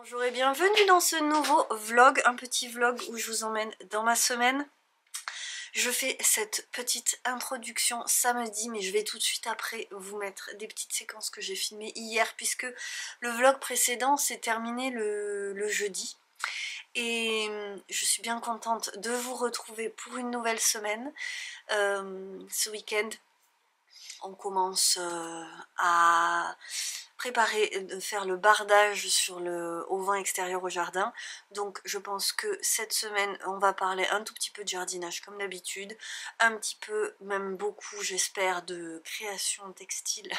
Bonjour et bienvenue dans ce nouveau vlog, un petit vlog où je vous emmène dans ma semaine. Je fais cette petite introduction samedi, mais je vais tout de suite après vous mettre des petites séquences que j'ai filmées hier, puisque le vlog précédent s'est terminé le jeudi. Et je suis bien contente de vous retrouver pour une nouvelle semaine. Ce week-end, on commence à préparer de faire le bardage sur le auvent extérieur au jardin. Donc je pense que cette semaine on va parler un tout petit peu de jardinage comme d'habitude, un petit peu, même beaucoup j'espère, de création textile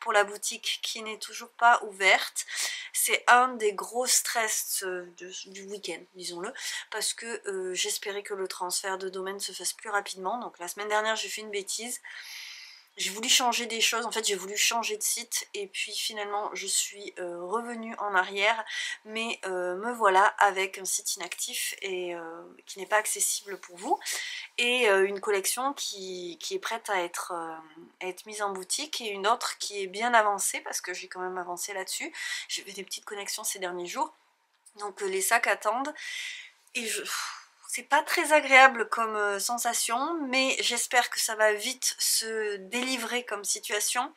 pour la boutique qui n'est toujours pas ouverte. C'est un des gros stress du week-end, disons-le, parce que j'espérais que le transfert de domaine se fasse plus rapidement. Donc la semaine dernière j'ai fait une bêtise. J'ai voulu changer des choses, en fait j'ai voulu changer de site et puis finalement je suis revenue en arrière, mais me voilà avec un site inactif et qui n'est pas accessible pour vous, et une collection qui est prête à être mise en boutique, et une autre qui est bien avancée parce que j'ai quand même avancé là-dessus. J'ai fait des petites connexions ces derniers jours, donc les sacs attendent et c'est pas très agréable comme sensation, mais j'espère que ça va vite se délivrer comme situation,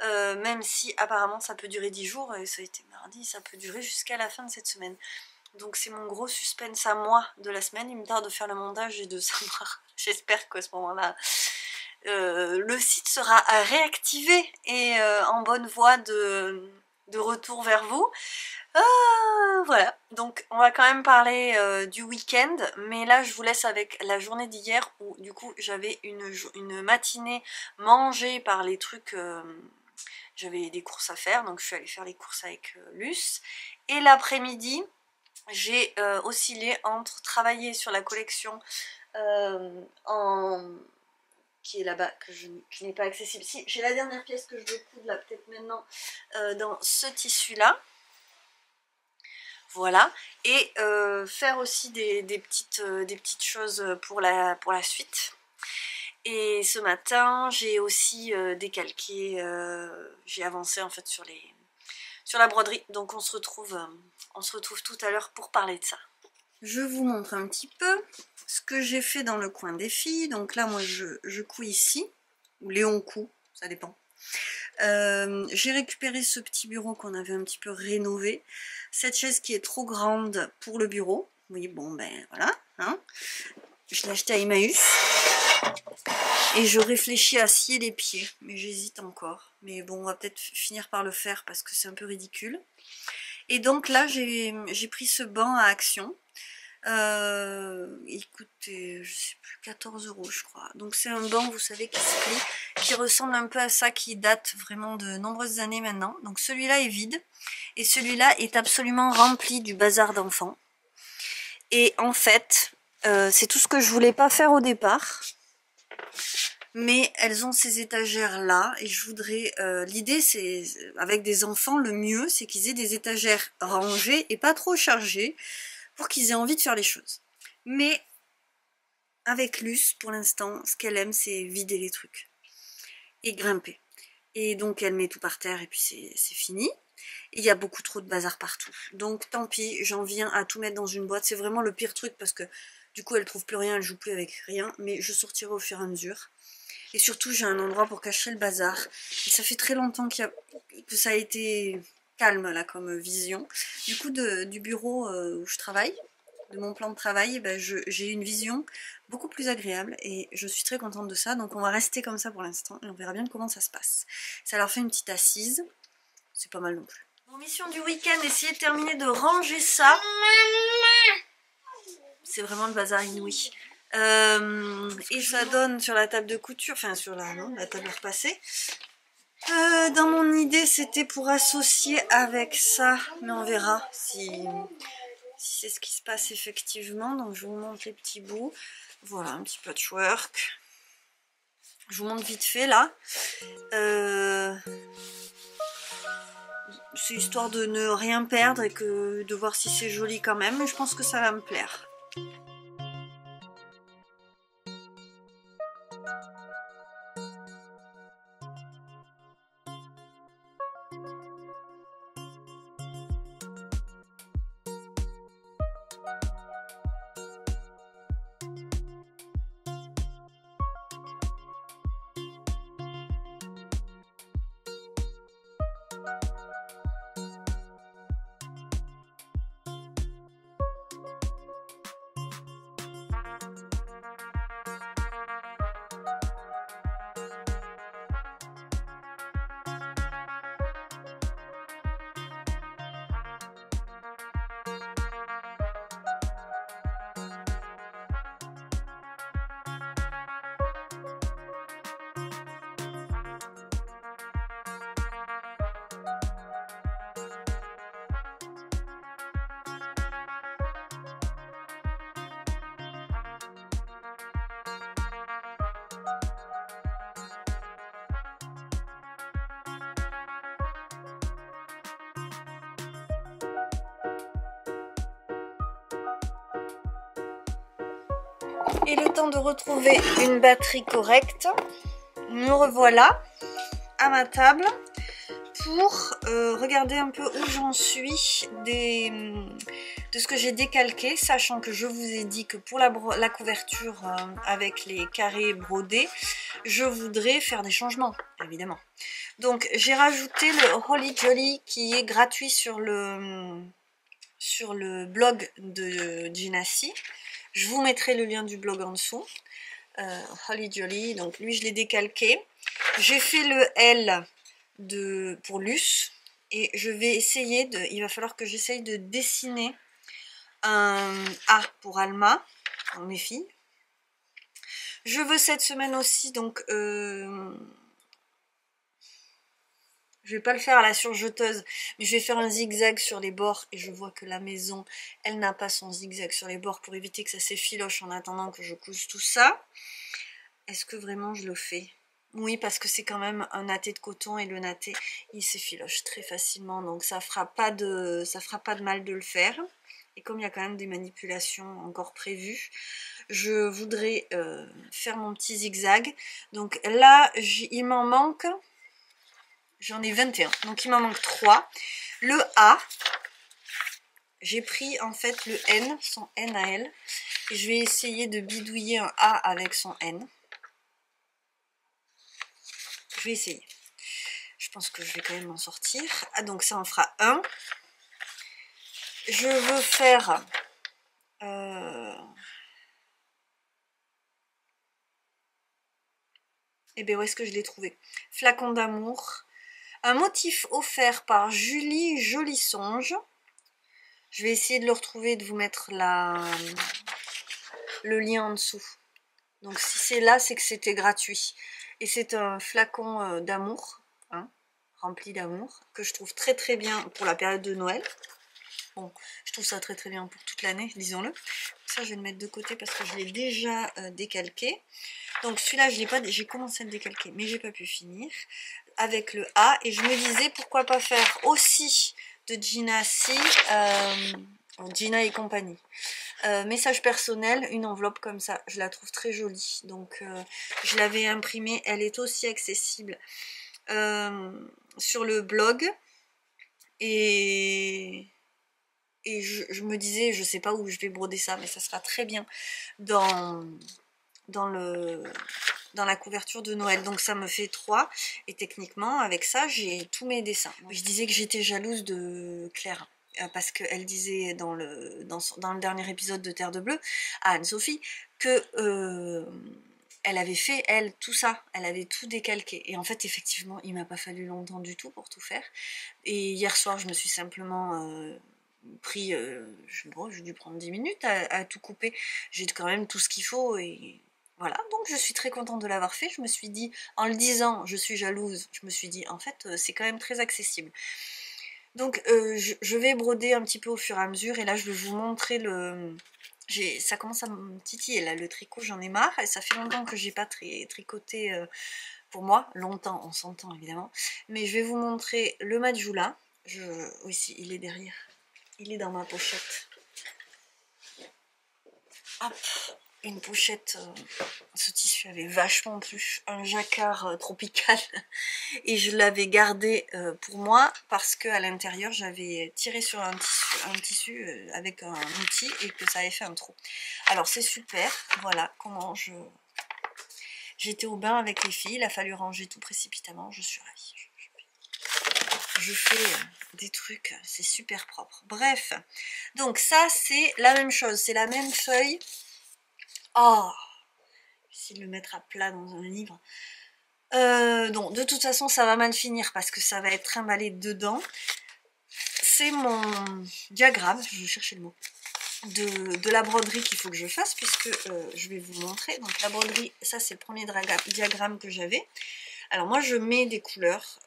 même si apparemment ça peut durer 10 jours, et ça a été mardi, ça peut durer jusqu'à la fin de cette semaine. Donc c'est mon gros suspense à moi de la semaine. Il me tarde de faire le montage et de savoir, j'espère qu'à ce moment-là, le site sera réactivé et en bonne voie de retour vers vous. Voilà, donc on va quand même parler du week-end, mais là je vous laisse avec la journée d'hier où du coup j'avais une matinée mangée par les trucs, j'avais des courses à faire, donc je suis allée faire les courses avec Luce, et l'après-midi j'ai oscillé entre travailler sur la collection qui est là-bas, qui n'est pas accessible. Si, j'ai la dernière pièce que je veux coudre là, peut-être maintenant, dans ce tissu-là. Voilà, et faire aussi des petites choses pour la suite. Et ce matin, j'ai aussi décalqué, j'ai avancé en fait sur la broderie. Donc on se retrouve tout à l'heure pour parler de ça. Je vous montre un petit peu ce que j'ai fait dans le coin des filles. Donc là, moi, je couds ici, ou Léon coud, ça dépend. J'ai récupéré ce petit bureau qu'on avait un petit peu rénové. Cette chaise qui est trop grande pour le bureau. Oui, bon, ben voilà. Hein. Je l'ai acheté à Emmaüs. Et je réfléchis à scier les pieds. Mais j'hésite encore. Mais bon, on va peut-être finir par le faire parce que c'est un peu ridicule. Et donc là, j'ai pris ce banc à Action. Il coûtait, je sais plus, 14 € je crois. Donc c'est un banc, vous savez, qui se plie, qui ressemble un peu à ça, qui date vraiment de nombreuses années maintenant. Donc celui-là est vide, et celui-là est absolument rempli du bazar d'enfants. Et en fait, c'est tout ce que je voulais pas faire au départ. Mais elles ont ces étagères là, et je voudrais, l'idée c'est, avec des enfants, le mieux c'est qu'ils aient des étagères rangées et pas trop chargées, pour qu'ils aient envie de faire les choses. Mais avec Luce, pour l'instant, ce qu'elle aime, c'est vider les trucs et grimper. Et donc elle met tout par terre et puis c'est fini. Il y a beaucoup trop de bazar partout. Donc tant pis, j'en viens à tout mettre dans une boîte. C'est vraiment le pire truc parce que du coup elle trouve plus rien, elle joue plus avec rien. Mais je sortirai au fur et à mesure. Et surtout j'ai un endroit pour cacher le bazar. Et ça fait très longtemps que ça a été calme là comme vision. Du coup du bureau où je travaille, de mon plan de travail, ben j'ai une vision beaucoup plus agréable et je suis très contente de ça. Donc on va rester comme ça pour l'instant et on verra bien comment ça se passe. Ça leur fait une petite assise, c'est pas mal non plus. Mon mission du week-end, essayer de terminer de ranger ça. C'est vraiment le bazar inouï. Et ça donne sur la table de couture, enfin sur la table à repasser. Dans mon idée c'était pour associer avec ça, mais on verra si c'est ce qui se passe effectivement. Donc je vous montre les petits bouts. Voilà, un petit patchwork. Je vous montre vite fait là. C'est histoire de ne rien perdre et de voir si c'est joli quand même. Mais je pense que ça va me plaire. Et le temps de retrouver une batterie correcte, me revoilà à ma table pour regarder un peu où j'en suis de ce que j'ai décalqué, sachant que je vous ai dit que pour la couverture avec les carrés brodés, je voudrais faire des changements, évidemment. Donc j'ai rajouté le Holly Jolly qui est gratuit sur le blog de Ginassi. Je vous mettrai le lien du blog en dessous. Holly Jolly, donc lui je l'ai décalqué. J'ai fait le L pour Luce et je vais essayer il va falloir que j'essaye de dessiner un A pour Alma, pour mes filles. Je veux cette semaine aussi, donc je vais pas le faire à la surjeteuse, mais je vais faire un zigzag sur les bords et je vois que la maison, elle n'a pas son zigzag sur les bords pour éviter que ça s'effiloche en attendant que je couse tout ça. Est-ce que vraiment je le fais? Oui, parce que c'est quand même un natté de coton et le natté, il s'effiloche très facilement, donc ça fera pas de mal de le faire. Et comme il y a quand même des manipulations encore prévues, je voudrais faire mon petit zigzag. Donc là, il m'en manque... J'en ai 21, donc il m'en manque 3. Le A, j'ai pris en fait le N, son N à elle. Et je vais essayer de bidouiller un A avec son N. Je vais essayer. Je pense que je vais quand même m'en sortir. Ah, donc ça en fera 1. Je veux faire... Eh bien, où est-ce que je l'ai trouvé? Flacon d'amour. Un motif offert par Julie Jolisonge. Je vais essayer de le retrouver et de vous mettre le lien en dessous. Donc si c'est là, c'est que c'était gratuit. Et c'est un flacon d'amour, hein, rempli d'amour, que je trouve très très bien pour la période de Noël. Bon, je trouve ça très très bien pour toute l'année, disons-le. Ça, je vais le mettre de côté parce que je l'ai déjà décalqué. Donc celui-là, j'ai commencé à le décalquer, mais j'ai pas pu finir. Avec le A, et je me disais pourquoi pas faire aussi de Ginassi, Gina et compagnie. Message personnel, une enveloppe comme ça, je la trouve très jolie, donc je l'avais imprimée, elle est aussi accessible sur le blog, et je me disais, je sais pas où je vais broder ça, mais ça sera très bien dans la couverture de Noël. Donc ça me fait 3, et techniquement avec ça j'ai tous mes dessins. Je disais que j'étais jalouse de Claire parce qu'elle disait dans le dernier épisode de Terre de Bleu à Anne-Sophie que elle avait fait, elle, tout ça, elle avait tout décalqué. Et en fait, effectivement, il m'a pas fallu longtemps du tout pour tout faire. Et hier soir, je me suis simplement pris, j'ai dû prendre 10 minutes à tout couper. J'ai quand même tout ce qu'il faut et voilà. Donc je suis très contente de l'avoir fait. Je me suis dit, en le disant, je suis jalouse, je me suis dit, en fait, c'est quand même très accessible. Donc je vais broder un petit peu au fur et à mesure et là, je vais vous montrer ça commence à me titiller là, le tricot, j'en ai marre et ça fait longtemps que j'ai pas tricoté pour moi, longtemps, on s'entend évidemment, mais je vais vous montrer le Majula. Oui, si, il est derrière, il est dans ma pochette. Hop, une pochette, ce tissu avait vachement plu, un jacquard tropical, et je l'avais gardé pour moi parce que à l'intérieur j'avais tiré sur un tissu avec un outil et que ça avait fait un trou. Alors c'est super, voilà comment j'étais au bain avec les filles, il a fallu ranger tout précipitamment, je suis ravie. Je fais des trucs, c'est super propre. Bref, donc ça c'est la même chose, c'est la même feuille. Oh, essayer de le mettre à plat dans un livre. Donc de toute façon ça va mal finir parce que ça va être trimballé dedans. C'est mon diagramme, je vais chercher le mot, de la broderie qu'il faut que je fasse puisque je vais vous montrer. Donc la broderie, ça c'est le premier diagramme que j'avais. Alors moi je mets des couleurs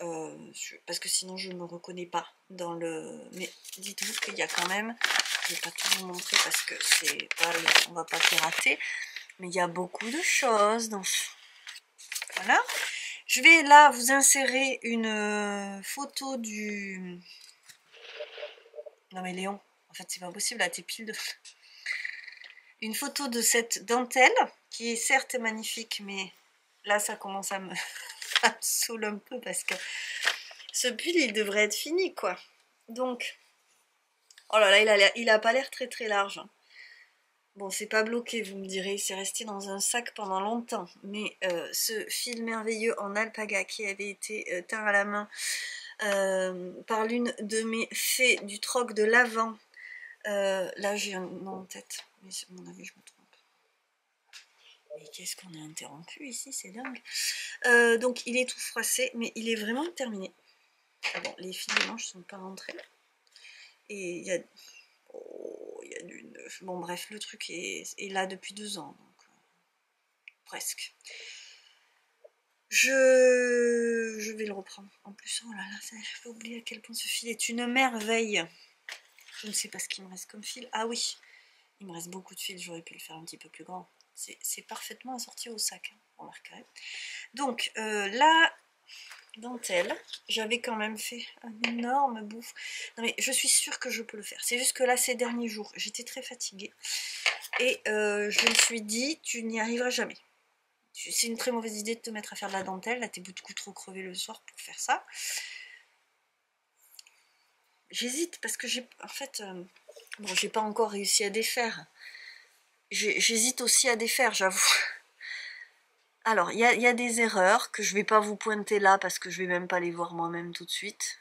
parce que sinon je ne me reconnais pas dans le... Mais dites-vous qu'il y a quand même, je ne vais pas tout vous montrer parce que c'est pas, on va pas pirater, mais il y a beaucoup de choses dans... Voilà. Je vais là vous insérer une photo du... Non mais Léon, en fait c'est pas possible, là t'es pile de... une photo de cette dentelle, qui est certes magnifique, mais là ça commence à me, à me saouler un peu parce que ce pull il devrait être fini quoi. Donc, oh là là, il a pas l'air très très large. Bon, c'est pas bloqué, vous me direz, c'est resté dans un sac pendant longtemps. Mais ce fil merveilleux en alpaga qui avait été teint à la main par l'une de mes fées du troc de l'Avent. Là, j'ai un nom en tête, mais à mon avis, je me trompe. Mais qu'est-ce qu'on a interrompu ici, c'est dingue. Donc, il est tout froissé, mais il est vraiment terminé. Ah bon, les fils de manche sont pas rentrés. Et il y a... Oh, il y a du neuf. Bon, bref, le truc est là depuis 2 ans. Donc, presque. Je vais le reprendre. En plus, oh là là, j'ai oublié à quel point ce fil est une merveille. Je ne sais pas ce qu'il me reste comme fil. Ah oui, il me reste beaucoup de fils, j'aurais pu le faire un petit peu plus grand. C'est parfaitement assorti au sac, hein, on remarquerait. Donc, la dentelle, j'avais quand même fait un énorme bouffe. Non mais je suis sûre que je peux le faire. C'est juste que là, ces derniers jours, j'étais très fatiguée. Et je me suis dit, tu n'y arriveras jamais. C'est une très mauvaise idée de te mettre à faire de la dentelle. Là, t'es beaucoup trop crevé le soir pour faire ça. J'hésite parce que j'ai... En fait, bon, j'ai pas encore réussi à défaire. J'hésite aussi à défaire, j'avoue. Alors, il y a des erreurs que je vais pas vous pointer là parce que je vais même pas les voir moi-même tout de suite.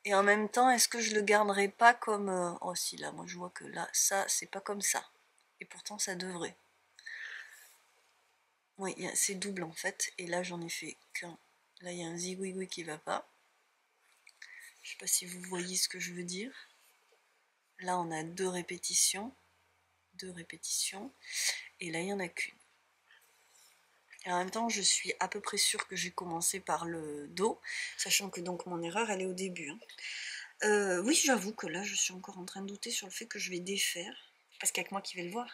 Et en même temps, est-ce que je le garderai pas comme... Oh si, là, moi je vois que là, ça, c'est pas comme ça. Et pourtant, ça devrait. Oui, c'est double en fait. Et là, j'en ai fait qu'un. Là, il y a un zigouigoui qui va pas. Je sais pas si vous voyez ce que je veux dire. Là, on a 2 répétitions. 2 répétitions. Et là, il n'y en a qu'une. Et en même temps, je suis à peu près sûre que j'ai commencé par le dos, sachant que donc mon erreur, elle est au début. Hein. Oui, j'avoue que là, je suis encore en train de douter sur le fait que je vais défaire, parce qu'il n'y a que moi qui vais le voir.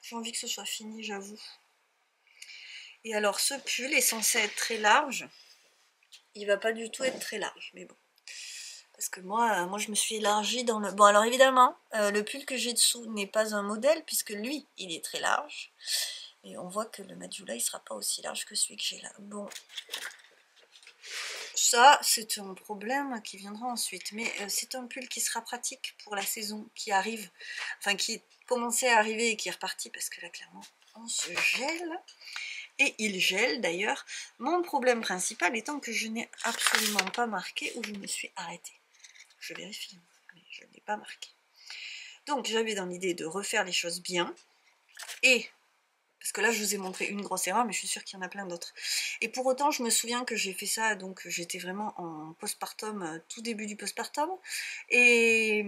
J'ai envie que ce soit fini, j'avoue. Et alors, ce pull est censé être très large. Il va pas du tout être très large, mais bon. Parce que moi je me suis élargie dans le... Bon, alors évidemment, le pull que j'ai dessous n'est pas un modèle, puisque lui, il est très large. Et on voit que le Majula, il sera pas aussi large que celui que j'ai là. Bon, ça, c'est un problème qui viendra ensuite. Mais c'est un pull qui sera pratique pour la saison qui arrive. Enfin, qui commençait à arriver et qui est reparti, parce que là, clairement, on se gèle. Et il gèle d'ailleurs. Mon problème principal étant que je n'ai absolument pas marqué où je me suis arrêtée. Je vérifie, mais je n'ai pas marqué. Donc j'avais dans l'idée de refaire les choses bien. Et, parce que là je vous ai montré une grosse erreur, mais je suis sûre qu'il y en a plein d'autres. Et pour autant, je me souviens que j'ai fait ça, donc j'étais vraiment en postpartum, tout début du postpartum. Et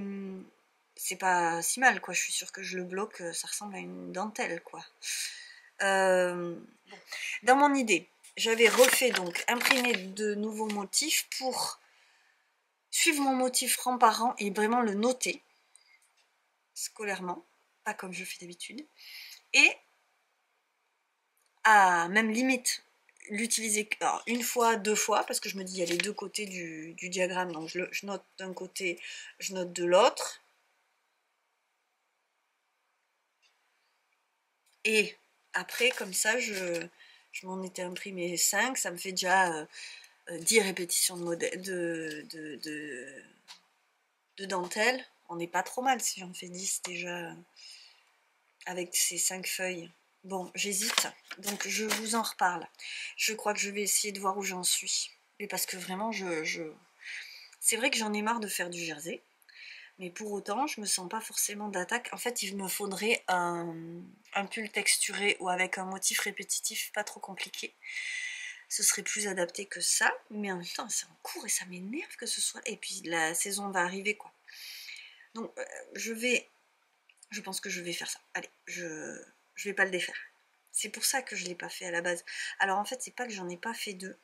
c'est pas si mal, quoi. Je suis sûre que je le bloque, ça ressemble à une dentelle, quoi. Bon. Dans mon idée, j'avais refait, donc imprimé de nouveaux motifs pour suivre mon motif rang par rang et vraiment le noter scolairement, pas comme je fais d'habitude, et à même limite l'utiliser une fois, 2 fois, parce que je me dis il y a les 2 côtés du diagramme, donc je note d'un côté, je note de l'autre, et après comme ça je m'en étais imprimé 5, ça me fait déjà 10 répétitions de modèle de dentelle. On n'est pas trop mal si j'en fais 10 déjà avec ces 5 feuilles. Bon, j'hésite, donc je vous en reparle. Je crois que je vais essayer de voir où j'en suis. Mais parce que vraiment, c'est vrai que j'en ai marre de faire du jersey. Mais pour autant, je me sens pas forcément d'attaque. En fait, il me faudrait un pull texturé ou avec un motif répétitif pas trop compliqué. Ce serait plus adapté que ça. Mais en même temps, c'est en cours et ça m'énerve que ce soit... Et puis, la saison va arriver, quoi. Donc, je pense que je vais faire ça. Allez, je vais pas le défaire. C'est pour ça que je l'ai pas fait à la base. Alors en fait, c'est pas que j'en ai pas fait 2.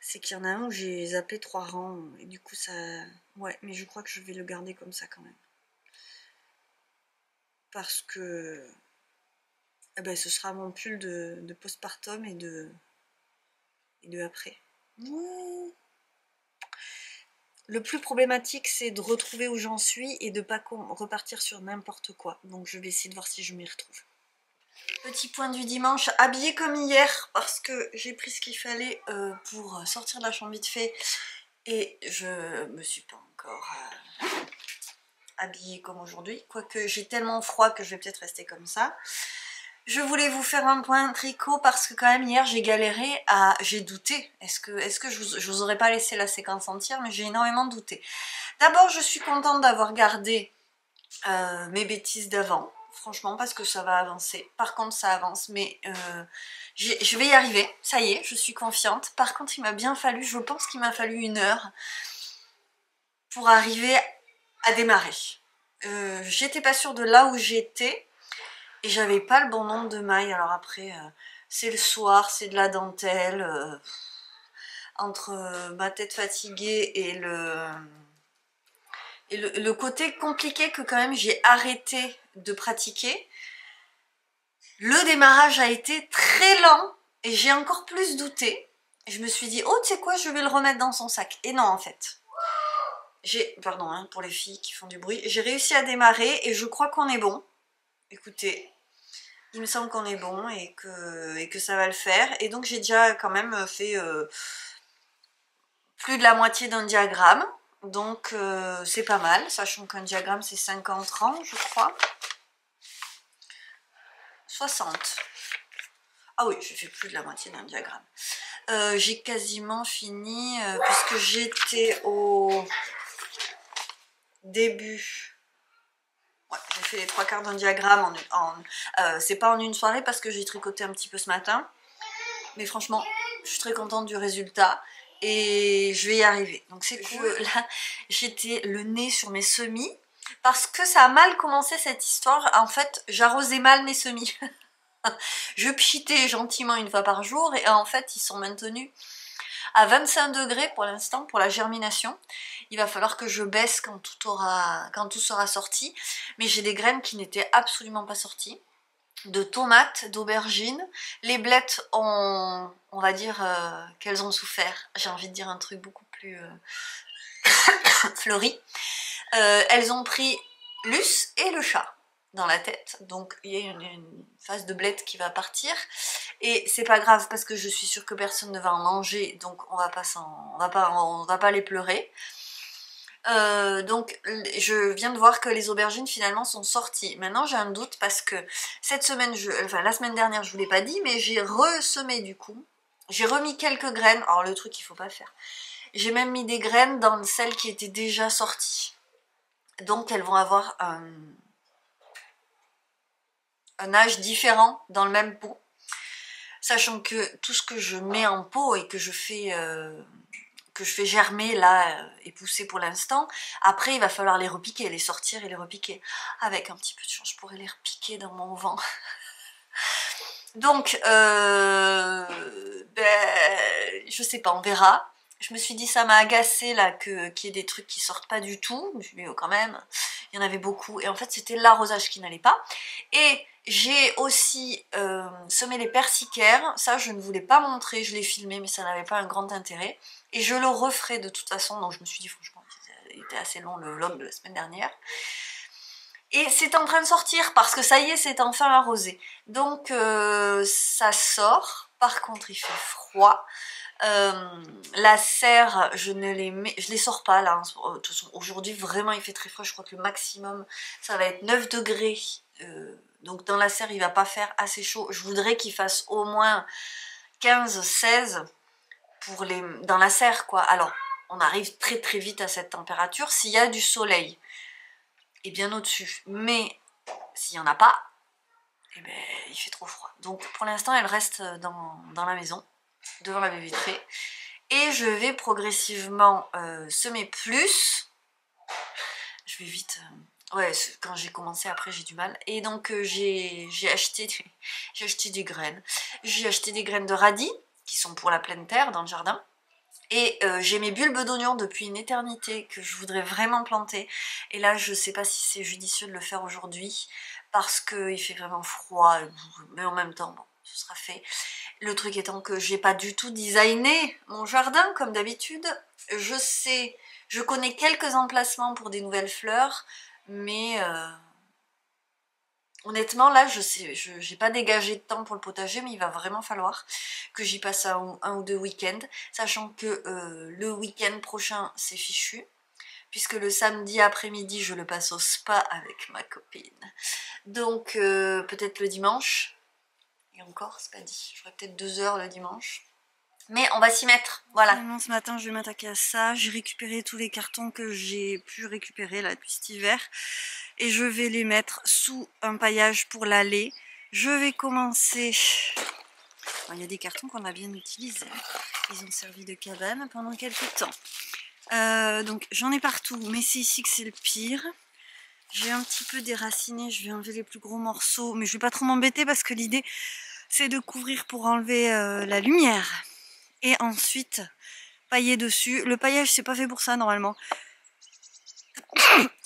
C'est qu'il y en a un où j'ai zappé 3 rangs. Et du coup, ça... Ouais, mais je crois que je vais le garder comme ça quand même. Parce que... Eh ben, ce sera mon pull de postpartum et de après. Ouais. le plus problématique, c'est de retrouver où j'en suis et de ne pas repartir sur n'importe quoi. Donc je vais essayer de voir si je m'y retrouve. Petit point du dimanche, habillée comme hier, parce que j'ai pris ce qu'il fallait pour sortir de la chambre vite fait. Et je me suis pas encore habillée comme aujourd'hui. Quoique j'ai tellement froid que je vais peut-être rester comme ça. Je voulais vous faire un point tricot parce que quand même hier j'ai galéré à... J'ai douté. Est-ce que je vous aurais pas laissé la séquence entière, mais j'ai énormément douté. D'abord je suis contente d'avoir gardé mes bêtises d'avant. Franchement parce que ça va avancer. Par contre ça avance mais je vais y arriver. Ça y est, je suis confiante. Par contre il m'a bien fallu, je pense qu'il m'a fallu 1 heure pour arriver à démarrer. J'étais pas sûre de là où j'étais. Et j'avais pas le bon nombre de mailles, alors après c'est le soir, c'est de la dentelle, entre ma tête fatiguée et le côté compliqué que quand même j'ai arrêté de pratiquer, le démarrage a été très lent et j'ai encore plus douté. Et je me suis dit, oh tu sais quoi, je vais le remettre dans son sac. Et non en fait, pardon hein, pour les filles qui font du bruit, j'ai réussi à démarrer et je crois qu'on est bon. Écoutez... Il me semble qu'on est bon et que ça va le faire. Et donc j'ai déjà quand même fait plus de la moitié d'un diagramme. Donc c'est pas mal, sachant qu'un diagramme c'est 50 rangs je crois. 60. Ah oui, j'ai fait plus de la moitié d'un diagramme. J'ai quasiment fini, puisque j'étais au début... Ouais, j'ai fait les 3/4 d'un diagramme, c'est pas en une soirée parce que j'ai tricoté un petit peu ce matin. Mais franchement, je suis très contente du résultat et je vais y arriver. Donc c'est cool. Là, j'étais le nez sur mes semis parce que ça a mal commencé cette histoire. En fait, j'arrosais mal mes semis. Je pchitais gentiment 1 fois par jour et en fait, ils sont maintenus à 25 degrés pour l'instant pour la germination. Il va falloir que je baisse quand tout sera sorti. Mais j'ai des graines qui n'étaient absolument pas sorties. De tomates, d'aubergines. Les blettes ont, on va dire qu'elles ont souffert. J'ai envie de dire un truc beaucoup plus fleuri. Elles ont pris Luce et le chat dans la tête. Donc il y a une phase de blettes qui va partir. Et c'est pas grave parce que je suis sûre que personne ne va en manger. Donc on va pas les pleurer. Donc je viens de voir que les aubergines finalement sont sorties. Maintenant j'ai un doute parce que cette semaine, la semaine dernière je vous l'ai pas dit, mais j'ai ressemé du coup. J'ai remis quelques graines, alors le truc qu'il faut pas faire. J'ai même mis des graines dans celles qui étaient déjà sorties. Donc elles vont avoir un âge différent dans le même pot. Sachant que tout ce que je mets en pot et que je fais germer là et pousser pour l'instant, après il va falloir les repiquer, les sortir et les repiquer. Avec un petit peu de chance, je pourrais les repiquer dans mon vent. Donc, je sais pas, on verra. Je me suis dit, ça m'a agacé là qu'il y ait des trucs qui sortent pas du tout. Je me suis dit, oh, quand même, il y en avait beaucoup. Et en fait, c'était l'arrosage qui n'allait pas. Et j'ai aussi semé les persicaires. Ça, je ne voulais pas montrer, je l'ai filmé, mais ça n'avait pas un grand intérêt. Et je le referai de toute façon. Donc, je me suis dit, franchement, il était assez long le vlog de la semaine dernière. Et c'est en train de sortir parce que ça y est, c'est enfin arrosé. Donc ça sort. Par contre, il fait froid. La serre, je les sors pas là. Aujourd'hui, vraiment, il fait très froid. Je crois que le maximum, ça va être 9 degrés. Donc dans la serre, il va pas faire assez chaud. Je voudrais qu'il fasse au moins 15-16 dans la serre, quoi. Alors, on arrive très très vite à cette température s'il y a du soleil. Et bien au-dessus. Mais s'il n'y en a pas, eh ben, il fait trop froid. Donc pour l'instant, elle reste dans la maison, devant la baie vitrée. Et je vais progressivement semer plus. Je vais vite... Ouais, quand j'ai commencé, après j'ai du mal. Et donc j'ai acheté des graines. J'ai acheté des graines de radis, qui sont pour la pleine terre, dans le jardin. Et j'ai mes bulbes d'oignons depuis une éternité que je voudrais vraiment planter. Et là, je sais pas si c'est judicieux de le faire aujourd'hui parce qu'il fait vraiment froid, mais en même temps, bon, ce sera fait. Le truc étant que j'ai pas du tout designé mon jardin comme d'habitude. Je sais Je connais quelques emplacements pour des nouvelles fleurs, mais honnêtement là j'ai pas dégagé de temps pour le potager, mais il va vraiment falloir que j'y passe un ou deux week-ends, sachant que le week-end prochain c'est fichu, puisque le samedi après-midi je le passe au spa avec ma copine. Donc peut-être le dimanche, et encore c'est pas dit, j'aurai peut-être 2 heures le dimanche. Mais on va s'y mettre, voilà. Finalement, ce matin, je vais m'attaquer à ça. J'ai récupéré tous les cartons que j'ai pu récupérer là depuis cet hiver. Et je vais les mettre sous un paillage pour l'allée. Je vais commencer... Bon, il y a des cartons qu'on a bien utilisés. Ils ont servi de cabane pendant quelques temps. Donc j'en ai partout, mais c'est ici que c'est le pire. J'ai un petit peu déraciné, je vais enlever les plus gros morceaux. Mais je vais pas trop m'embêter parce que l'idée, c'est de couvrir pour enlever la lumière. Et ensuite pailler dessus. Le paillage c'est pas fait pour ça normalement.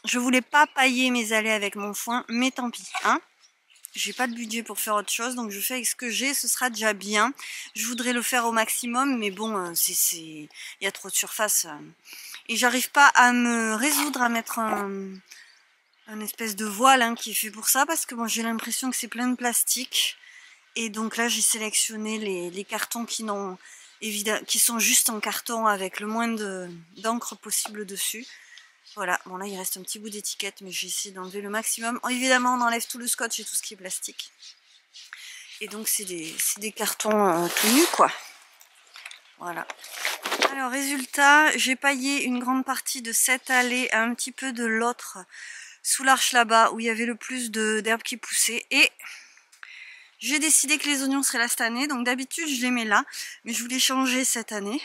Je voulais pas pailler mes allées avec mon foin, mais tant pis, hein. J'ai pas de budget pour faire autre chose, donc je fais avec ce que j'ai, ce sera déjà bien. Je voudrais le faire au maximum, mais bon, il y a trop de surface. Et j'arrive pas à me résoudre à mettre un espèce de voile hein, qui est fait pour ça, parce que bon, j'ai l'impression que c'est plein de plastique. Et donc là j'ai sélectionné les cartons qui sont juste en carton avec le moins d'encre possible dessus. Voilà, bon là il reste un petit bout d'étiquette, mais j'ai essayé d'enlever le maximum. Évidemment on enlève tout le scotch et tout ce qui est plastique. Et donc c'est des cartons tout nus quoi. Voilà. Alors résultat, j'ai paillé une grande partie de cette allée, un petit peu de l'autre, sous l'arche là-bas où il y avait le plus d'herbes qui poussaient. Et j'ai décidé que les oignons seraient là cette année, donc d'habitude je les mets là, mais je voulais changer cette année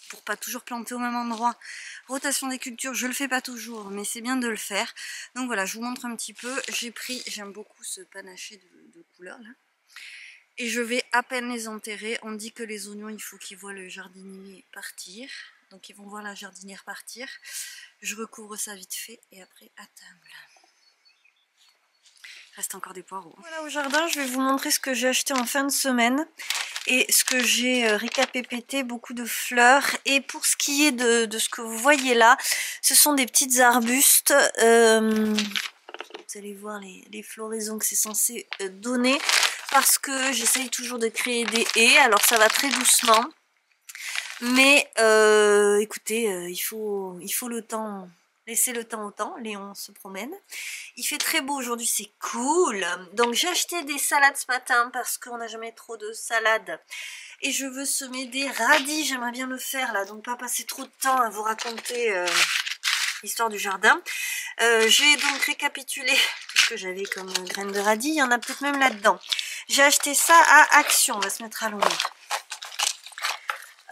pour pas toujours planter au même endroit. Rotation des cultures, je le fais pas toujours, mais c'est bien de le faire. Donc voilà, je vous montre un petit peu. J'aime beaucoup ce panaché de couleurs là. Et je vais à peine les enterrer. On dit que les oignons, il faut qu'ils voient le jardinier partir. Donc ils vont voir la jardinière partir. Je recouvre ça vite fait et après à table. Il reste encore des poireaux. Voilà, au jardin, je vais vous montrer ce que j'ai acheté en fin de semaine et ce que j'ai récapépété, beaucoup de fleurs. Et pour ce qui est de ce que vous voyez là, ce sont des petites arbustes. Vous allez voir les floraisons que c'est censé donner, parce que j'essaye toujours de créer des haies. Alors ça va très doucement, mais écoutez, il faut le temps. Laissez le temps au temps, Léon se promène. Il fait très beau aujourd'hui, c'est cool. Donc j'ai acheté des salades ce matin parce qu'on n'a jamais trop de salades. Et je veux semer des radis, j'aimerais bien le faire là. Donc pas passer trop de temps à vous raconter l'histoire du jardin. J'ai donc récapitulé ce que j'avais comme graines de radis. Il y en a peut-être même là-dedans. J'ai acheté ça à Action, on va se mettre à l'ombre.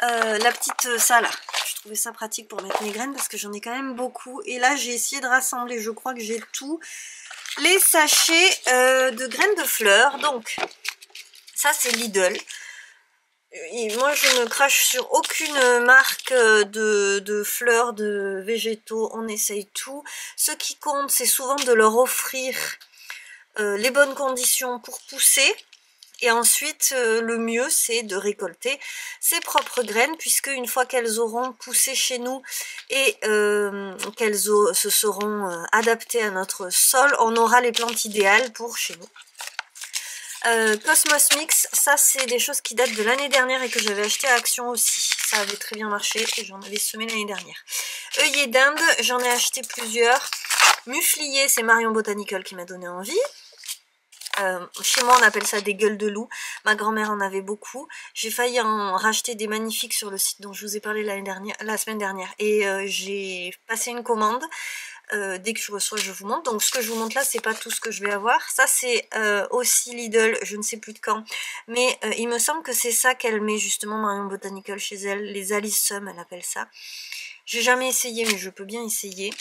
La petite ça là. Je trouvais ça pratique pour mettre mes graines parce que j'en ai quand même beaucoup. Et là, j'ai essayé de rassembler, je crois que j'ai tous les sachets de graines de fleurs. Donc, ça c'est Lidl. Et moi, je ne crache sur aucune marque de fleurs, de végétaux. On essaye tout. Ce qui compte, c'est souvent de leur offrir les bonnes conditions pour pousser. Et ensuite, le mieux, c'est de récolter ses propres graines, puisque une fois qu'elles auront poussé chez nous et qu'elles se seront adaptées à notre sol, on aura les plantes idéales pour chez nous. Cosmos Mix, ça c'est des choses qui datent de l'année dernière et que j'avais acheté à Action aussi. Ça avait très bien marché et j'en avais semé l'année dernière. Œillet d'Inde, j'en ai acheté plusieurs. Muflier, c'est Marion Botanical qui m'a donné envie. Chez moi on appelle ça des gueules de loup. Ma grand-mère en avait beaucoup. J'ai failli en racheter des magnifiques sur le site dont je vous ai parlé la semaine dernière. Et j'ai passé une commande. Dès que je reçois je vous montre. Donc ce que je vous montre là c'est pas tout ce que je vais avoir. Ça c'est aussi Lidl, je ne sais plus de quand. Mais il me semble que c'est ça qu'elle met justement Marion Botanical chez elle. Les Alyssum elle appelle ça. J'ai jamais essayé mais je peux bien essayer.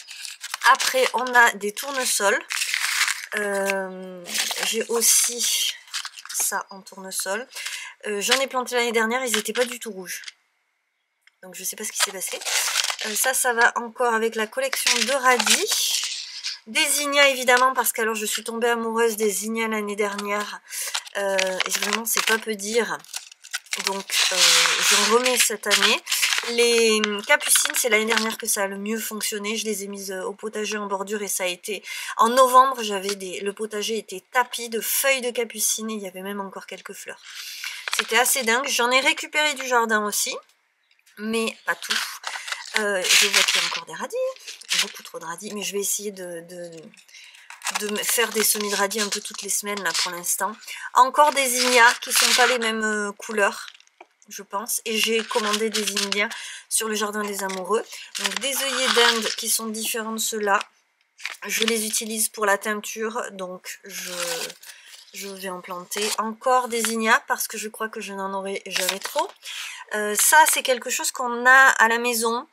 Après on a des tournesols. J'ai aussi ça en tournesol. J'en ai planté l'année dernière, ils n'étaient pas du tout rouges. Donc je sais pas ce qui s'est passé. Ça va encore avec la collection de radis. Des zinnias évidemment, parce qu'alors je suis tombée amoureuse des zinnias l'année dernière. Et vraiment c'est pas peu dire. Donc j'en remets cette année. Les capucines, c'est l'année dernière que ça a le mieux fonctionné. Je les ai mises au potager en bordure et ça a été... En novembre, le potager était tapi de feuilles de capucines et il y avait même encore quelques fleurs. C'était assez dingue. J'en ai récupéré du jardin aussi, mais pas tout. Je vois qu'il y a encore des radis, beaucoup trop de radis, mais je vais essayer de faire des semis de radis un peu toutes les semaines là pour l'instant. Encore des zinnias qui sont pas les mêmes couleurs, je pense, et j'ai commandé des zinnias sur le jardin des amoureux. Donc des œillets d'Inde qui sont différents de ceux-là. Je les utilise pour la teinture, donc je vais en planter encore des zinnias parce que je crois que je n'en aurai jamais trop. Ça, c'est quelque chose qu'on a à la maison,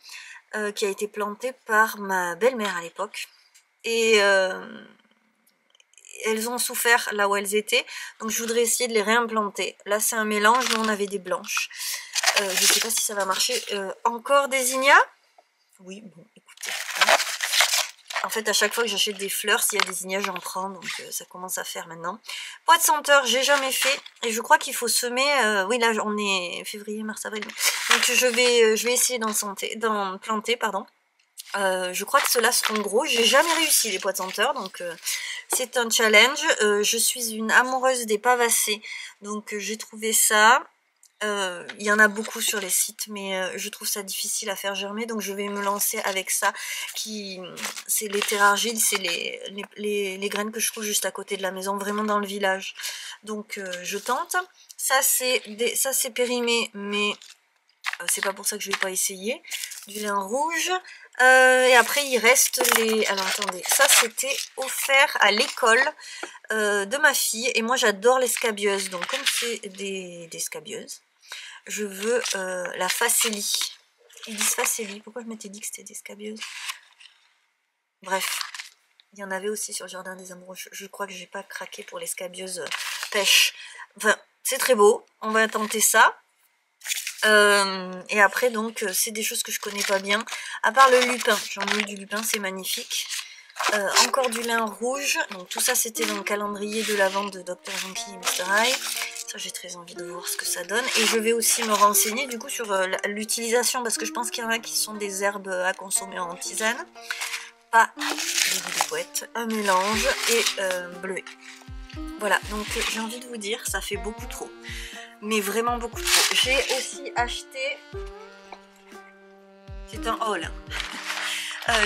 qui a été planté par ma belle-mère à l'époque. Et elles ont souffert là où elles étaient, donc je voudrais essayer de les réimplanter. Là, c'est un mélange, nous on avait des blanches. Je ne sais pas si ça va marcher. Encore des zinnias? Oui, bon, écoutez. Hein. En fait, à chaque fois que j'achète des fleurs, s'il y a des zinnias, j'en prends, donc ça commence à faire maintenant. Pois de senteur, j'ai jamais fait, et je crois qu'il faut semer, oui là on est février, mars, avril, donc je vais essayer d'en planter, pardon. Je crois que ceux-là seront gros, j'ai jamais réussi les pois de senteur, donc c'est un challenge. Je suis une amoureuse des pavacées, donc j'ai trouvé ça. Il y en a beaucoup sur les sites, mais je trouve ça difficile à faire germer, donc je vais me lancer avec ça. C'est les terres argiles, c'est les graines que je trouve juste à côté de la maison, vraiment dans le village. Donc je tente. Ça c'est périmé, mais c'est pas pour ça que je vais pas essayer. Du lin rouge. Et après il reste les... Alors attendez, ça c'était offert à l'école de ma fille. Et moi j'adore les scabieuses. Donc comme c'est des scabieuses, je veux la facélie. Ils disent facélie, pourquoi je m'étais dit que c'était des scabieuses? Bref, il y en avait aussi sur le jardin des amoureux. Je crois que j'ai pas craqué pour les scabieuses pêche. Enfin, c'est très beau, on va tenter ça. Et après donc c'est des choses que je connais pas bien, à part le lupin. J'en ai eu du lupin, c'est magnifique. Encore du lin rouge, donc tout ça c'était dans le calendrier de la vente de Dr Junkie et Mr High. Ça j'ai très envie de voir ce que ça donne, et je vais aussi me renseigner du coup sur l'utilisation, parce que je pense qu'il y en a qui sont des herbes à consommer en tisane, pas des goûts de poète, un mélange et bleuet. Voilà, donc j'ai envie de vous dire, ça fait beaucoup trop. Mais vraiment beaucoup trop. J'ai aussi acheté... C'est un haul.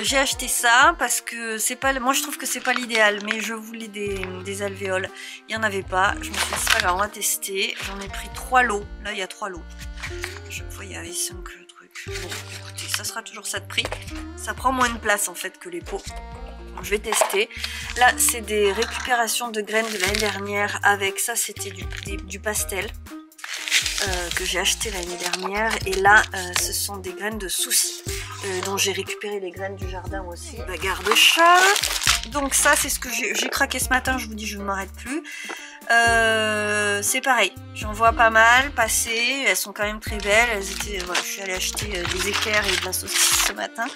J'ai acheté ça parce que c'est pas... Moi je trouve que c'est pas l'idéal, mais je voulais des alvéoles. Il n'y en avait pas. Je me suis dit c'est pas grave, on va tester. J'en ai pris 3 lots. Là il y a 3 lots. À chaque fois il y avait 5 trucs. Bon écoutez, ça sera toujours ça de prix. Ça prend moins de place en fait que les pots. Donc, je vais tester. Là c'est des récupérations de graines de l'année dernière avec ça, c'était du pastel. Que j'ai acheté l'année dernière, et là ce sont des graines de souci dont j'ai récupéré les graines du jardin aussi. Bagarre de chat. Donc ça c'est ce que j'ai craqué ce matin, je vous dis je ne m'arrête plus. C'est pareil, j'en vois pas mal passer, elles sont quand même très belles. Elles étaient, voilà, je suis allée acheter des éclairs et de la saucisse ce matin,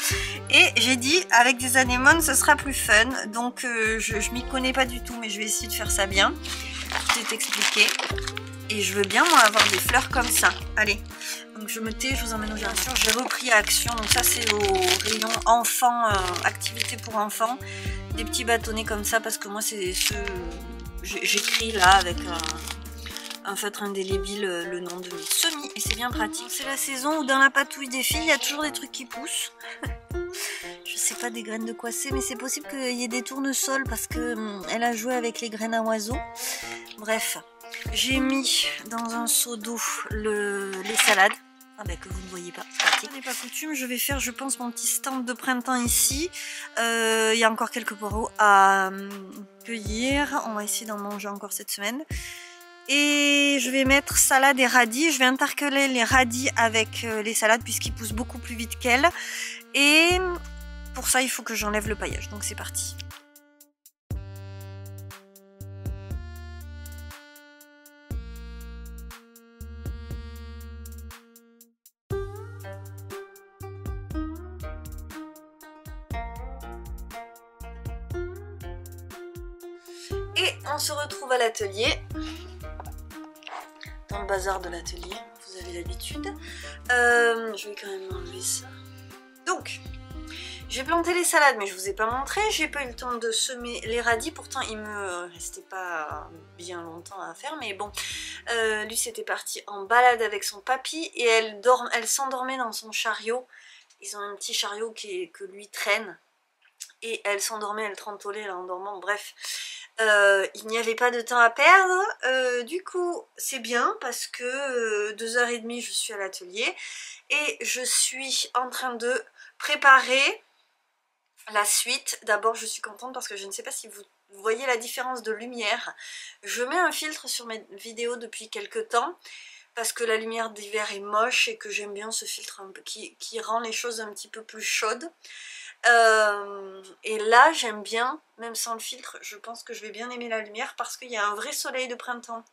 et j'ai dit avec des anémones ce sera plus fun, donc je m'y connais pas du tout, mais je vais essayer de faire ça bien. Tout est expliqué. Et je veux bien moi avoir des fleurs comme ça. Allez, donc je me tais, je vous emmène au jardin. J'ai repris Action, donc ça c'est au rayon enfants, activité pour enfants. Des petits bâtonnets comme ça, parce que moi c'est ce... J'écris là avec un feutre indélébile le nom de mes semis, et c'est bien pratique. C'est la saison où dans la patouille des filles, il y a toujours des trucs qui poussent. Je sais pas des graines de quoi c'est, mais c'est possible qu'il y ait des tournesols, parce que elle a joué avec les graines à oiseaux. Bref. J'ai mis dans un seau d'eau les salades. Ah ben que vous ne voyez pas, pratique. Ce n'est pas coutume, je vais faire je pense mon petit stand de printemps ici. Il y a encore quelques poireaux à cueillir. On va essayer d'en manger encore cette semaine. Et je vais mettre salade et radis. Je vais intercaler les radis avec les salades puisqu'ils poussent beaucoup plus vite qu'elles. Et pour ça il faut que j'enlève le paillage. Donc c'est parti. Et on se retrouve à l'atelier, dans le bazar de l'atelier. Vous avez l'habitude. Je vais quand même enlever ça. Donc, j'ai planté les salades, mais je vous ai pas montré. J'ai pas eu le temps de semer les radis. Pourtant, il me restait pas bien longtemps à faire. Mais bon, lui, c'était parti en balade avec son papy. Et elle s'endormait dans son chariot. Ils ont un petit chariot que lui traîne. Et elle s'endormait, elle trentolait là en dormant. Bref, il n'y avait pas de temps à perdre. Du coup, c'est bien parce que 2h30, je suis à l'atelier. Et je suis en train de préparer la suite. D'abord, je suis contente parce que je ne sais pas si vous voyez la différence de lumière. Je mets un filtre sur mes vidéos depuis quelques temps parce que la lumière d'hiver est moche et que j'aime bien ce filtre un peu qui rend les choses un petit peu plus chaudes. Et là, j'aime bien, même sans le filtre, je pense que je vais bien aimer la lumière parce qu'il y a un vrai soleil de printemps.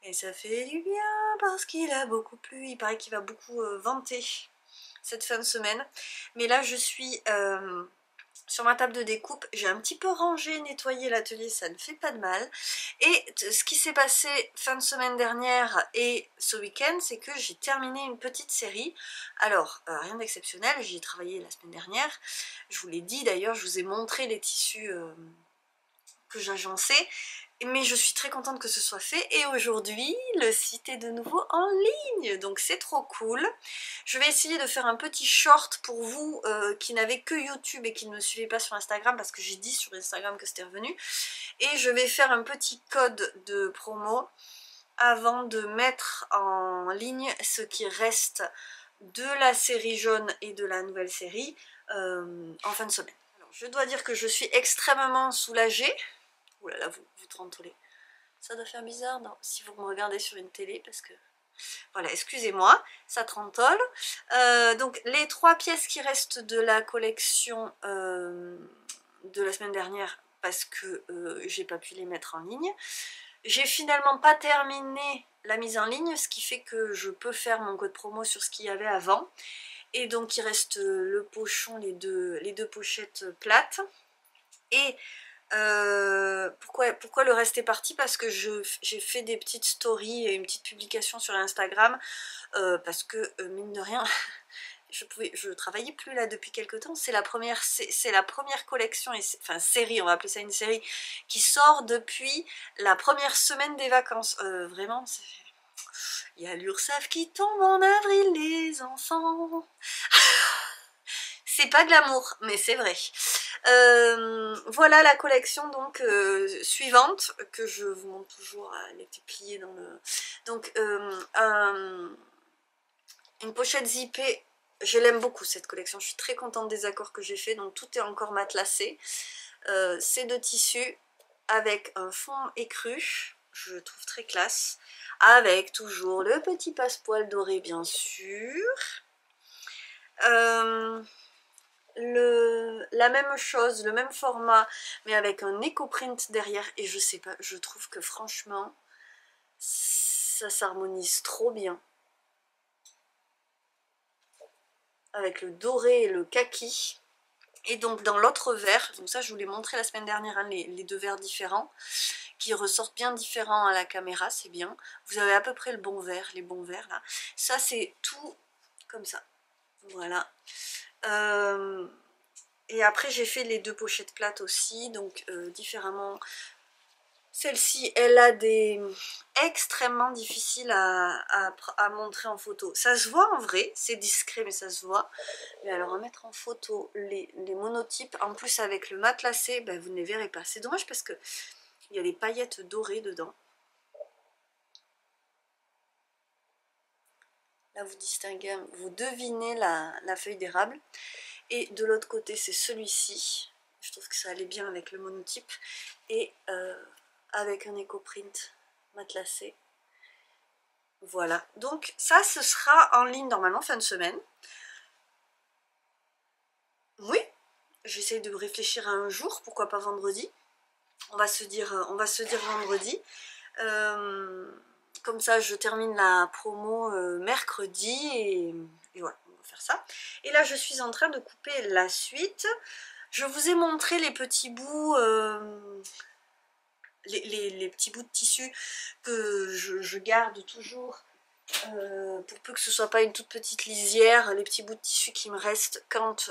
Et ça fait du bien parce qu'il a beaucoup plu. Il paraît qu'il va beaucoup venter cette fin de semaine. Mais là, je suis sur ma table de découpe. J'ai un petit peu rangé, nettoyé l'atelier, ça ne fait pas de mal. Et ce qui s'est passé fin de semaine dernière et ce week-end, c'est que j'ai terminé une petite série. Alors, rien d'exceptionnel, j'y ai travaillé la semaine dernière. Je vous l'ai dit d'ailleurs, je vous ai montré les tissus que j'agençais. Mais je suis très contente que ce soit fait et aujourd'hui le site est de nouveau en ligne, donc c'est trop cool. Je vais essayer de faire un petit short pour vous qui n'avez que YouTube et qui ne me suivez pas sur Instagram parce que j'ai dit sur Instagram que c'était revenu. Et je vais faire un petit code de promo avant de mettre en ligne ce qui reste de la série jaune et de la nouvelle série en fin de semaine. Alors, je dois dire que je suis extrêmement soulagée. Ouh là là, vous trentolez. Ça doit faire bizarre non, si vous me regardez sur une télé parce que... Voilà, excusez-moi, ça trentole. Donc les 3 pièces qui restent de la collection de la semaine dernière parce que j'ai pas pu les mettre en ligne. J'ai finalement pas terminé la mise en ligne, ce qui fait que je peux faire mon code promo sur ce qu'il y avait avant. Et donc il reste le pochon, les deux pochettes plates. Et pourquoi le reste est parti? Parce que j'ai fait des petites stories et une petite publication sur Instagram parce que mine de rien je travaillais plus là depuis quelques temps. C'est la première collection, enfin série, on va appeler ça une série, qui sort depuis la première semaine des vacances. Vraiment, il y a l'URSSAF qui tombe en avril, les enfants. C'est pas glamour, mais c'est vrai. Voilà la collection donc suivante que je vous montre toujours, elle était pliée dans le... Donc une pochette zippée, je l'aime beaucoup cette collection, je suis très contente des accords que j'ai fait, donc tout est encore matelassé. C'est de tissu avec un fond écru, je trouve très classe, avec toujours le petit passepoil doré bien sûr. La même chose, le même format, mais avec un éco-print derrière, et je sais pas, je trouve que franchement, ça s'harmonise trop bien. Avec le doré et le kaki. Et donc dans l'autre vert, donc ça je vous l'ai montré la semaine dernière, hein, les 2 verres différents, qui ressortent bien différents à la caméra, c'est bien. Vous avez à peu près le bon vert, les bons verts là. Ça c'est tout comme ça, voilà. Et après j'ai fait les 2 pochettes plates aussi, donc différemment. Celle-ci, elle a des extrêmement difficiles à montrer en photo. Ça se voit en vrai, c'est discret mais ça se voit. Mais alors à mettre en photo les monotypes, en plus avec le matelassé, ben, vous ne les verrez pas. C'est dommage parce que il y a des paillettes dorées dedans. Là vous distinguez, vous devinez la feuille d'érable. Et de l'autre côté c'est celui-ci. Je trouve que ça allait bien avec le monotype. Et avec un éco-print matelassé. Voilà, donc ça ce sera en ligne normalement fin de semaine. Oui, j'essaie de réfléchir à un jour, pourquoi pas vendredi. On va se dire vendredi. Comme ça je termine la promo mercredi et voilà, on va faire ça. Et là je suis en train de couper la suite. Je vous ai montré les petits bouts, les petits bouts de tissu que je garde toujours pour peu que ce soit pas une toute petite lisière, les petits bouts de tissu qui me restent quand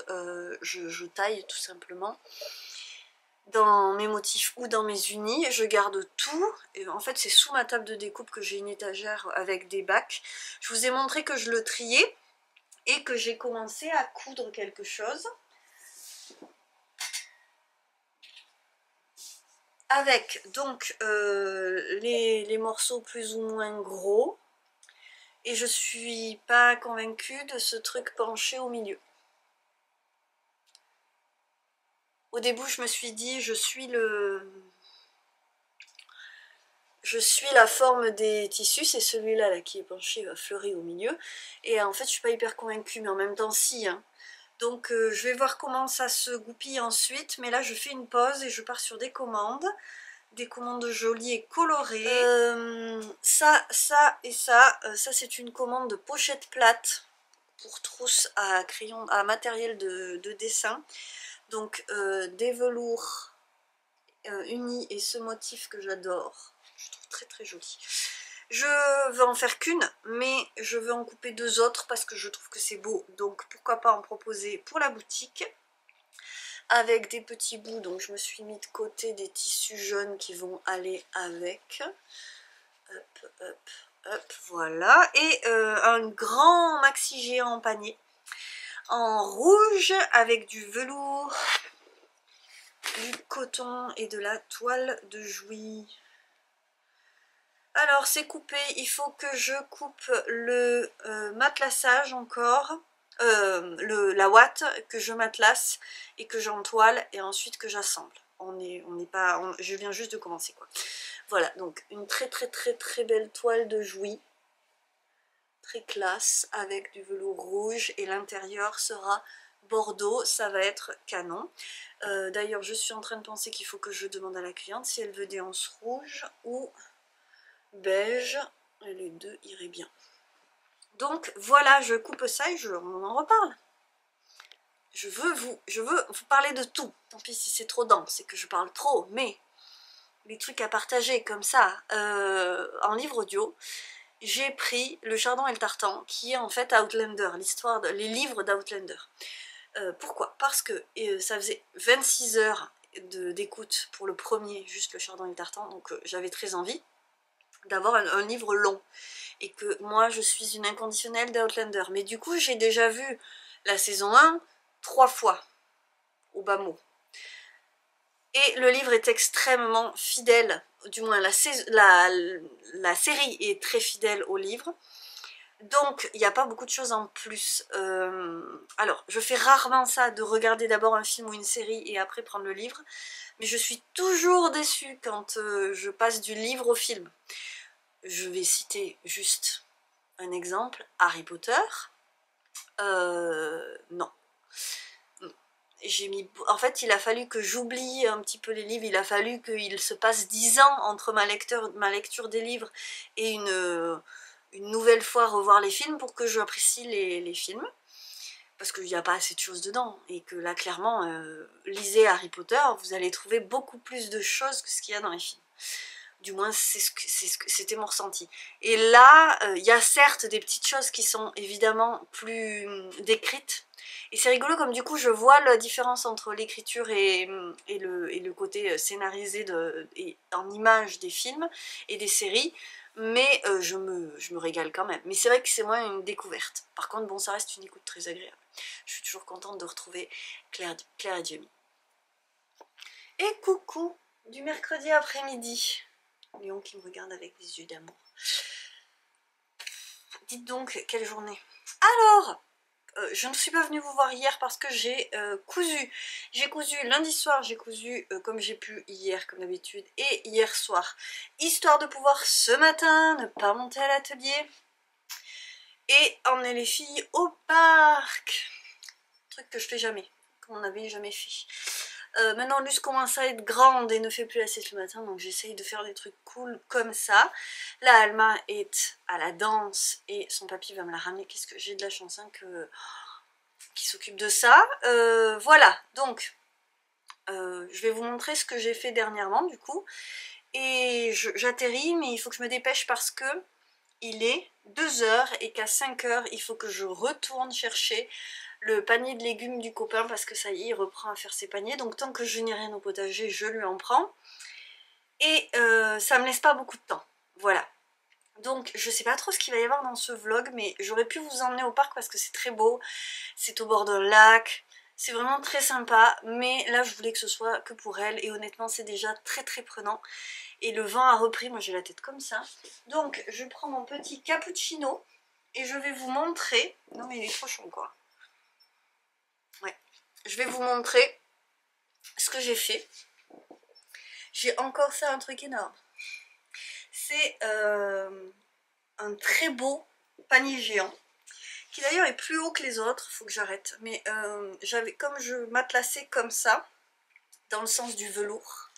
je taille tout simplement. Dans mes motifs ou dans mes unis, je garde tout. Et en fait, c'est sous ma table de découpe que j'ai une étagère avec des bacs. Je vous ai montré que je le triais et que j'ai commencé à coudre quelque chose. Avec donc les morceaux plus ou moins gros. Et je suis pas convaincue de ce truc penché au milieu. Au début, je me suis dit, je suis la forme des tissus, c'est celui-là là, qui est penché, fleuri au milieu. Et en fait, je suis pas hyper convaincue, mais en même temps, si. Hein. Donc, je vais voir comment ça se goupille ensuite. Mais là, je fais une pause et je pars sur des commandes. Des commandes jolies et colorées. Ça et ça. Ça, c'est une commande de pochette plate pour trousse à crayon, à matériel de dessin. Donc des velours unis et ce motif que j'adore, je trouve très très joli. Je veux en faire qu'une, mais je veux en couper deux autres parce que je trouve que c'est beau. Donc pourquoi pas en proposer pour la boutique. Avec des petits bouts, donc je me suis mis de côté des tissus jaunes qui vont aller avec. Hop, hop, hop, voilà. Et un grand maxi géant en panier. En rouge avec du velours, du coton et de la toile de Jouy. Alors c'est coupé, il faut que je coupe le matelassage encore, la ouate, que je matelasse et que j'entoile et ensuite que j'assemble. Je viens juste de commencer quoi. Voilà, donc une très très très très belle toile de Jouy, très classe, avec du velours rouge et l'intérieur sera bordeaux, ça va être canon. D'ailleurs, je suis en train de penser qu'il faut que je demande à la cliente si elle veut des anses rouges ou beige. Et les deux iraient bien. Donc voilà, je coupe ça et on en reparle. Je veux vous parler de tout. Tant pis si c'est trop dense, c'est que je parle trop, mais les trucs à partager comme ça en livre audio. J'ai pris Le Chardon et le Tartan, qui est en fait Outlander, les livres d'Outlander. Pourquoi? Parce que ça faisait 26 heures d'écoute pour le premier, juste Le Chardon et le Tartan, donc j'avais très envie d'avoir un livre long. Et que moi, je suis une inconditionnelle d'Outlander. Mais du coup, j'ai déjà vu la saison 1 3 fois, au bas mot. Et le livre est extrêmement fidèle, du moins la série est très fidèle au livre. Donc, il n'y a pas beaucoup de choses en plus. Alors, je fais rarement ça, de regarder d'abord un film ou une série et après prendre le livre. Mais je suis toujours déçue quand je passe du livre au film. Je vais citer juste un exemple. Harry Potter. Non. En fait, il a fallu que j'oublie un petit peu les livres. Il a fallu qu'il se passe 10 ans entre ma lecture des livres et une nouvelle fois revoir les films pour que j'apprécie les films, parce qu'il n'y a pas assez de choses dedans, et que là clairement, lisez Harry Potter, vous allez trouver beaucoup plus de choses que ce qu'il y a dans les films. Du moins c'était mon ressenti. Et là, il y a certes des petites choses qui sont évidemment plus décrites, et c'est rigolo comme du coup je vois la différence entre l'écriture et le côté scénarisé et en images des films et des séries, mais je me régale quand même. Mais c'est vrai que c'est moins une découverte. Par contre, bon, ça reste une écoute très agréable. Je suis toujours contente de retrouver Claire et Jamie. Et coucou du mercredi après-midi. Léon qui me regarde avec des yeux d'amour. Dites donc, quelle journée. Alors, je ne suis pas venue vous voir hier parce que j'ai cousu. J'ai cousu lundi soir, j'ai cousu comme j'ai pu hier comme d'habitude et hier soir, histoire de pouvoir ce matin ne pas monter à l'atelier et emmener les filles au parc. Truc que je fais jamais, qu'on n'avait jamais fait. Maintenant Luce commence à être grande et ne fait plus la sieste le matin, donc j'essaye de faire des trucs cool comme ça. Là Alma est à la danse et son papy va me la ramener. Qu'est-ce que j'ai de la chance hein, qui s'occupe de ça. Voilà, donc je vais vous montrer ce que j'ai fait dernièrement du coup. Et j'atterris, mais il faut que je me dépêche parce que il est 2 heures et qu'à 5 heures, il faut que je retourne chercher le panier de légumes du copain parce que ça y est, il reprend à faire ses paniers. Donc tant que je n'ai rien au potager, je lui en prends. Et ça me laisse pas beaucoup de temps. Voilà. Donc je sais pas trop ce qu'il va y avoir dans ce vlog, mais j'aurais pu vous emmener au parc parce que c'est très beau. C'est au bord d'un lac. C'est vraiment très sympa, mais là je voulais que ce soit que pour elle et honnêtement c'est déjà très très prenant. Et le vent a repris, moi j'ai la tête comme ça. Donc je prends mon petit cappuccino et je vais vous montrer... Non mais il est trop chaud quoi. Ouais. Je vais vous montrer ce que j'ai fait. J'ai encore fait un truc énorme. C'est un très beau panier géant qui d'ailleurs est plus haut que les autres, faut que j'arrête. Mais comme je matelassais comme ça, dans le sens du velours,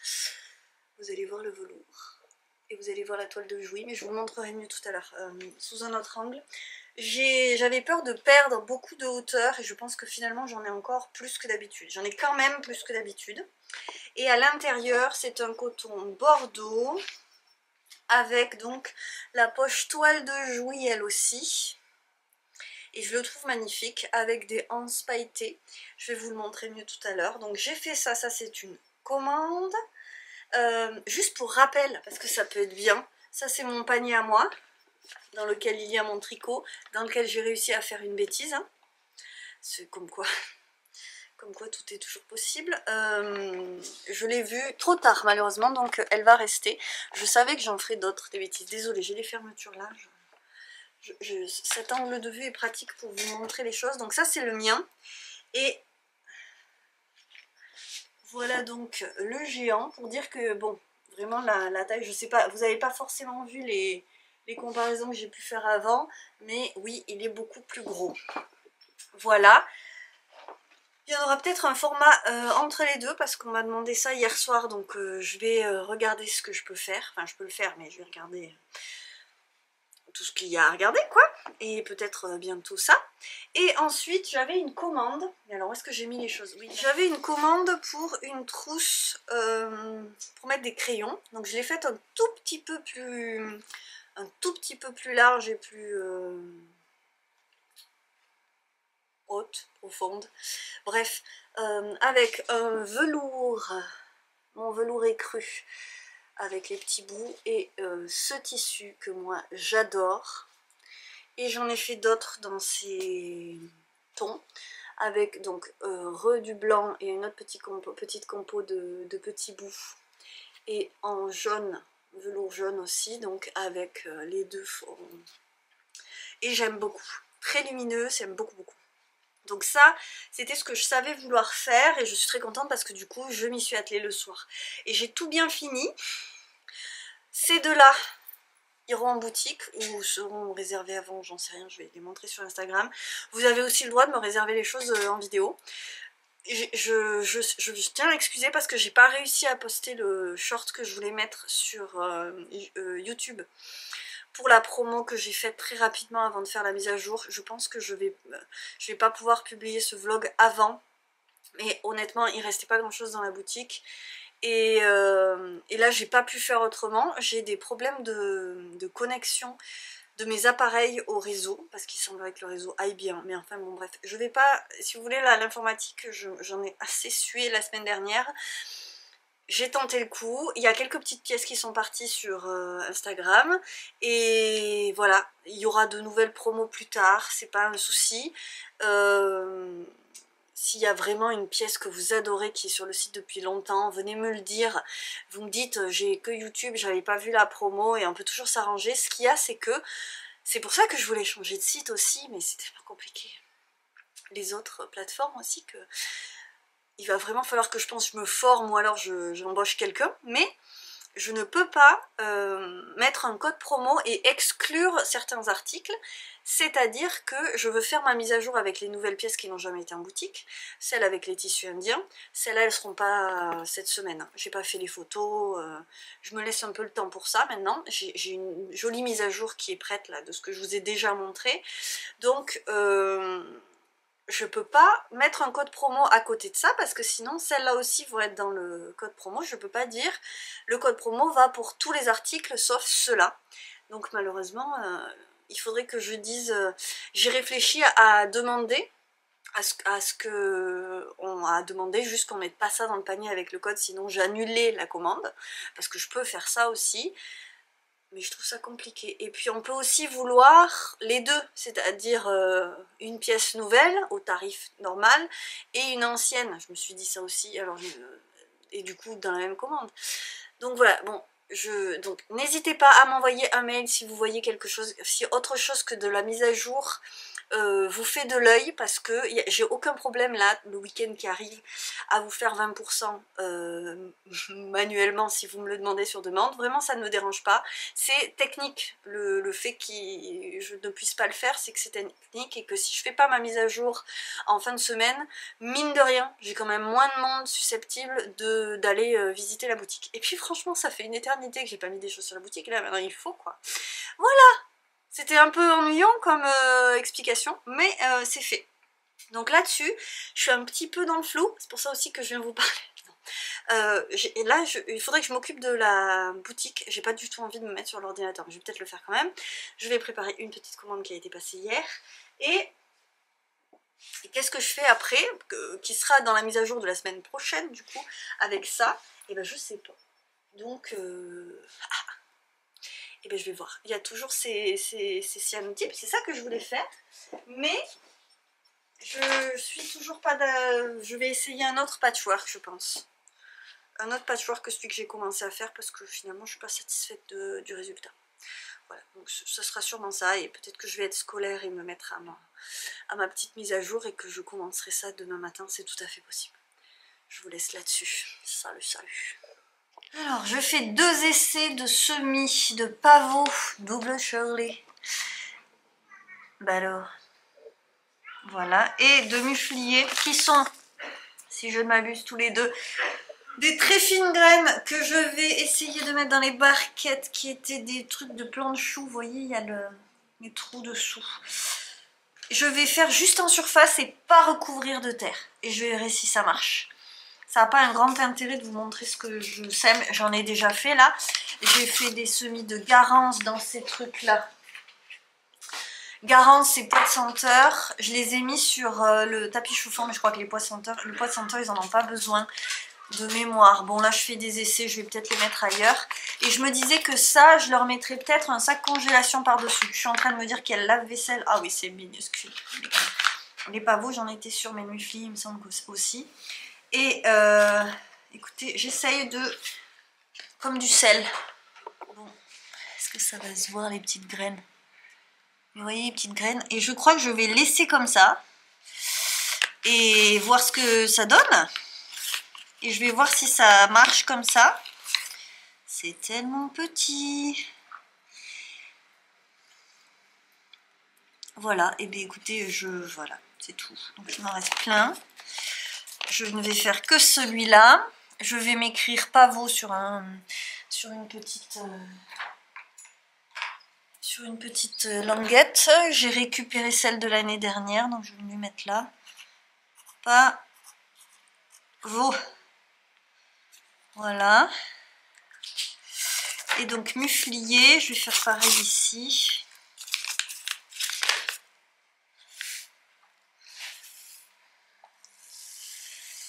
vous allez voir le velours et vous allez voir la toile de Jouy, mais je vous le montrerai mieux tout à l'heure sous un autre angle. J'avais peur de perdre beaucoup de hauteur et je pense que finalement j'en ai encore plus que d'habitude. J'en ai quand même plus que d'habitude. Et à l'intérieur c'est un coton bordeaux avec donc la poche toile de Jouy elle aussi. Et je le trouve magnifique avec des anses pailletées. Je vais vous le montrer mieux tout à l'heure. Donc j'ai fait ça, ça c'est une commande. Juste pour rappel, parce que ça peut être bien. Ça c'est mon panier à moi, dans lequel il y a mon tricot, dans lequel j'ai réussi à faire une bêtise. Hein. C'est comme quoi tout est toujours possible. Je l'ai vue trop tard malheureusement, donc elle va rester. Je savais que j'en ferais d'autres, des bêtises. Désolée, j'ai les fermetures là. Cet angle de vue est pratique pour vous montrer les choses. Donc ça c'est le mien. Et voilà donc le géant pour dire que bon, vraiment la taille, je sais pas, vous n'avez pas forcément vu les comparaisons que j'ai pu faire avant, mais oui, il est beaucoup plus gros. Voilà. Il y en aura peut-être un format entre les deux parce qu'on m'a demandé ça hier soir, donc je vais regarder ce que je peux faire. Enfin, je peux le faire, mais je vais regarder tout ce qu'il y a à regarder quoi, et peut-être bientôt ça. Et ensuite j'avais une commande, mais alors où est-ce que j'ai mis les choses? Oui, j'avais une commande pour une trousse pour mettre des crayons, donc je l'ai faite un tout petit peu plus large et plus haute, profonde, bref, avec un velours, mon velours écru, avec les petits bouts et ce tissu que moi j'adore. Et j'en ai fait d'autres dans ces tons, avec donc du blanc et une autre petite compo de petits bouts, et en jaune, velours jaune aussi, donc avec les deux formes. Et j'aime beaucoup, très lumineux, j'aime beaucoup beaucoup. Donc ça, c'était ce que je savais vouloir faire et je suis très contente parce que du coup, je m'y suis attelée le soir. Et j'ai tout bien fini. Ces deux-là iront en boutique ou seront réservés avant, j'en sais rien, je vais les montrer sur Instagram. Vous avez aussi le droit de me réserver les choses en vidéo. Je tiens à m'excuser parce que j'ai pas réussi à poster le short que je voulais mettre sur YouTube pour la promo que j'ai faite très rapidement avant de faire la mise à jour. Je pense que je vais pas pouvoir publier ce vlog avant, mais honnêtement il restait pas grand chose dans la boutique. Et là j'ai pas pu faire autrement, j'ai des problèmes de connexion de mes appareils au réseau, parce qu'il semblerait que le réseau aille bien, mais enfin bon bref, je vais pas, si vous voulez l'informatique, j'en ai assez sué la semaine dernière, j'ai tenté le coup, il y a quelques petites pièces qui sont parties sur Instagram, et voilà, il y aura de nouvelles promos plus tard, c'est pas un souci. S'il y a vraiment une pièce que vous adorez qui est sur le site depuis longtemps, venez me le dire. Vous me dites, j'ai que YouTube, j'avais pas vu la promo et on peut toujours s'arranger. Ce qu'il y a, c'est que, c'est pour ça que je voulais changer de site aussi, mais c'était pas compliqué. Les autres plateformes aussi, que il va vraiment falloir que je pense je me forme ou alors j'embauche quelqu'un, mais je ne peux pas mettre un code promo et exclure certains articles, c'est-à-dire que je veux faire ma mise à jour avec les nouvelles pièces qui n'ont jamais été en boutique, celles avec les tissus indiens, celles-là elles seront pas cette semaine, j'ai pas fait les photos, je me laisse un peu le temps pour ça maintenant, j'ai une jolie mise à jour qui est prête là de ce que je vous ai déjà montré, donc je peux pas mettre un code promo à côté de ça parce que sinon celles-là aussi vont être dans le code promo. Je peux pas dire le code promo va pour tous les articles sauf ceux-là. Donc malheureusement, il faudrait que je dise... j'ai réfléchi à demander, à ce que on a demandé, juste qu'on mette pas ça dans le panier avec le code, sinon j'annulais la commande, parce que je peux faire ça aussi. Mais je trouve ça compliqué. Et puis on peut aussi vouloir les deux, c'est-à-dire une pièce nouvelle au tarif normal et une ancienne. Je me suis dit ça aussi, alors et du coup dans la même commande. Donc voilà, bon, donc n'hésitez pas à m'envoyer un mail si vous voyez quelque chose, si autre chose que de la mise à jour vous fait de l'œil, parce que j'ai aucun problème là, le week-end qui arrive, à vous faire 20% manuellement si vous me le demandez sur demande. Vraiment, ça ne me dérange pas. C'est technique, le fait que je ne puisse pas le faire, c'est que c'est technique, et que si je fais pas ma mise à jour en fin de semaine, mine de rien, j'ai quand même moins de monde susceptible d'aller visiter la boutique. Et puis franchement, ça fait une éternité que j'ai pas mis des choses sur la boutique, et là maintenant il faut quoi. Voilà! C'était un peu ennuyant comme explication, mais c'est fait. Donc là-dessus, je suis un petit peu dans le flou, c'est pour ça aussi que je viens vous parler. Là, il faudrait que je m'occupe de la boutique, j'ai pas du tout envie de me mettre sur l'ordinateur, mais je vais peut-être le faire quand même. Je vais préparer une petite commande qui a été passée hier, et qu'est-ce que je fais après, qui sera dans la mise à jour de la semaine prochaine, du coup, avec ça, et ben je sais pas. Donc, et ben je vais voir. Il y a toujours ces cyanotypes, c'est ça que je voulais faire, mais je suis toujours pas je vais essayer un autre patchwork, je pense. Un autre patchwork que celui que j'ai commencé à faire, parce que finalement je suis pas satisfaite du résultat. Voilà, donc ça sera sûrement ça, et peut-être que je vais être scolaire et me mettre à ma petite mise à jour, et que je commencerai ça demain matin, c'est tout à fait possible. Je vous laisse là-dessus. Salut, salut. Alors, je fais 2 essais de semis de pavot double Shirley. Bah alors, voilà, et de mufliers qui sont, si je ne m'abuse, tous les deux des très fines graines que je vais essayer de mettre dans les barquettes qui étaient des trucs de plants de choux. Vous voyez, il y a les trous dessous. Je vais faire juste en surface et pas recouvrir de terre, et je verrai si ça marche. Ça n'a pas un grand intérêt de vous montrer ce que je sème, j'en ai déjà fait là. J'ai fait des semis de garance dans ces trucs là. Garance et pois de senteur, je les ai mis sur le tapis chauffant, mais je crois que le pois de senteur ils en ont pas besoin de mémoire. Bon là je fais des essais, je vais peut-être les mettre ailleurs. Et je me disais que ça, je leur mettrais peut-être un sac congélation par-dessus. Je suis en train de me dire qu'il y a le lave-vaisselle. Ah oui, c'est minuscule. Les pavots, j'en étais sûre, mes muesli, il me semble aussi. Et écoutez, j'essaye de... comme du sel. Bon, est-ce que ça va se voir les petites graines? Vous voyez les petites graines? Et je crois que je vais laisser comme ça. Et voir ce que ça donne. Et je vais voir si ça marche comme ça. C'est tellement petit. Voilà, et bien écoutez, voilà, c'est tout. Donc il m'en reste plein. Je ne vais faire que celui-là. Je vais m'écrire pavot sur une petite languette. J'ai récupéré celle de l'année dernière, donc je vais lui mettre là. Pavot. Voilà. Et donc muflier, je vais faire pareil ici.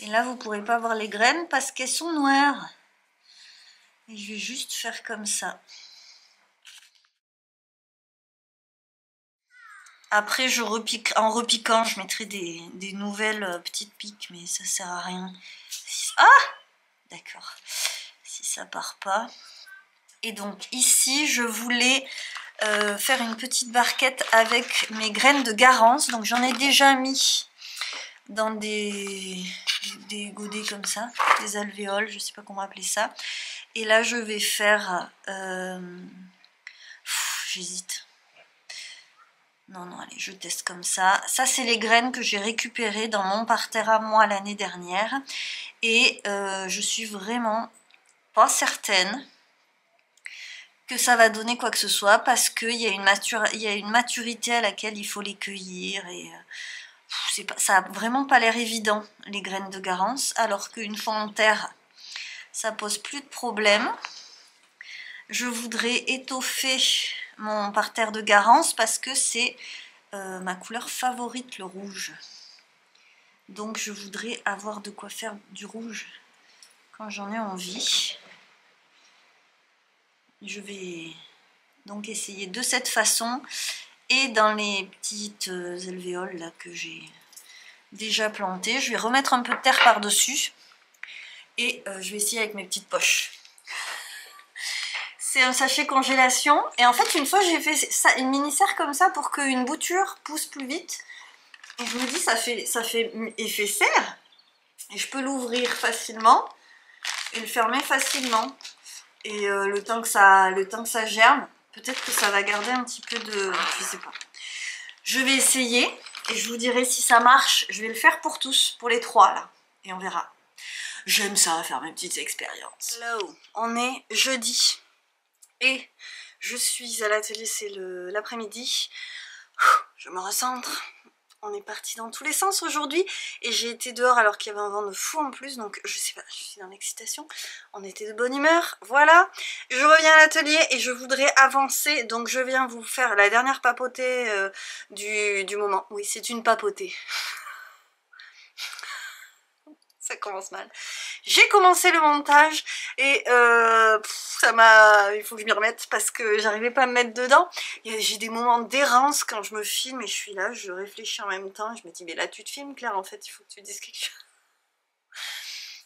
Et là, vous ne pourrez pas voir les graines parce qu'elles sont noires. Et je vais juste faire comme ça. Après, en repiquant, je mettrai des nouvelles petites piques, mais ça sert à rien. Ah! D'accord. Si ça part pas. Et donc ici, je voulais faire une petite barquette avec mes graines de garance. Donc j'en ai déjà mis dans des godets comme ça, des alvéoles, je sais pas comment appeler ça. Et là, je vais faire... j'hésite. Non, allez, je teste comme ça. Ça, c'est les graines que j'ai récupérées dans mon parterre à moi l'année dernière. Et je suis vraiment pas certaine que ça va donner quoi que ce soit, parce qu'il y a une maturité à laquelle il faut les cueillir. Et ça a vraiment pas l'air évident, les graines de garance, alors qu'une fois en terre, ça pose plus de problème. Je voudrais étoffer mon parterre de Garance parce que c'est ma couleur favorite, le rouge. Donc je voudrais avoir de quoi faire du rouge quand j'en ai envie. Je vais donc essayer de cette façon et dans les petites alvéoles là que j'ai déjà plantées, je vais remettre un peu de terre par-dessus et je vais essayer avec mes petites poches. C'est un sachet congélation et en fait une fois j'ai fait ça, une mini serre comme ça pour qu'une bouture pousse plus vite. Et je me dis ça fait effet serre et je peux l'ouvrir facilement et le fermer facilement. Et le temps que ça germe, peut-être que ça va garder un petit peu de... je sais pas. Je vais essayer et je vous dirai si ça marche. Je vais le faire pour tous, pour les 3 là. Et on verra. J'aime ça, faire mes petites expériences. Hello, on est jeudi. Et je suis à l'atelier, c'est l'après-midi. Je me recentre. On est parti dans tous les sens aujourd'hui et j'ai été dehors alors qu'il y avait un vent de fou en plus, donc je sais pas, je suis dans l'excitation. On était de bonne humeur, voilà. Je reviens à l'atelier et je voudrais avancer, donc je viens vous faire la dernière papauté du moment. Oui, c'est une papauté. Ça commence mal. J'ai commencé le montage et il faut que je m'y remette parce que j'arrivais pas à me mettre dedans. J'ai des moments d'errance quand je me filme et je suis là, je réfléchis en même temps. Je me dis mais là tu te filmes Claire, en fait il faut que tu dises quelque chose.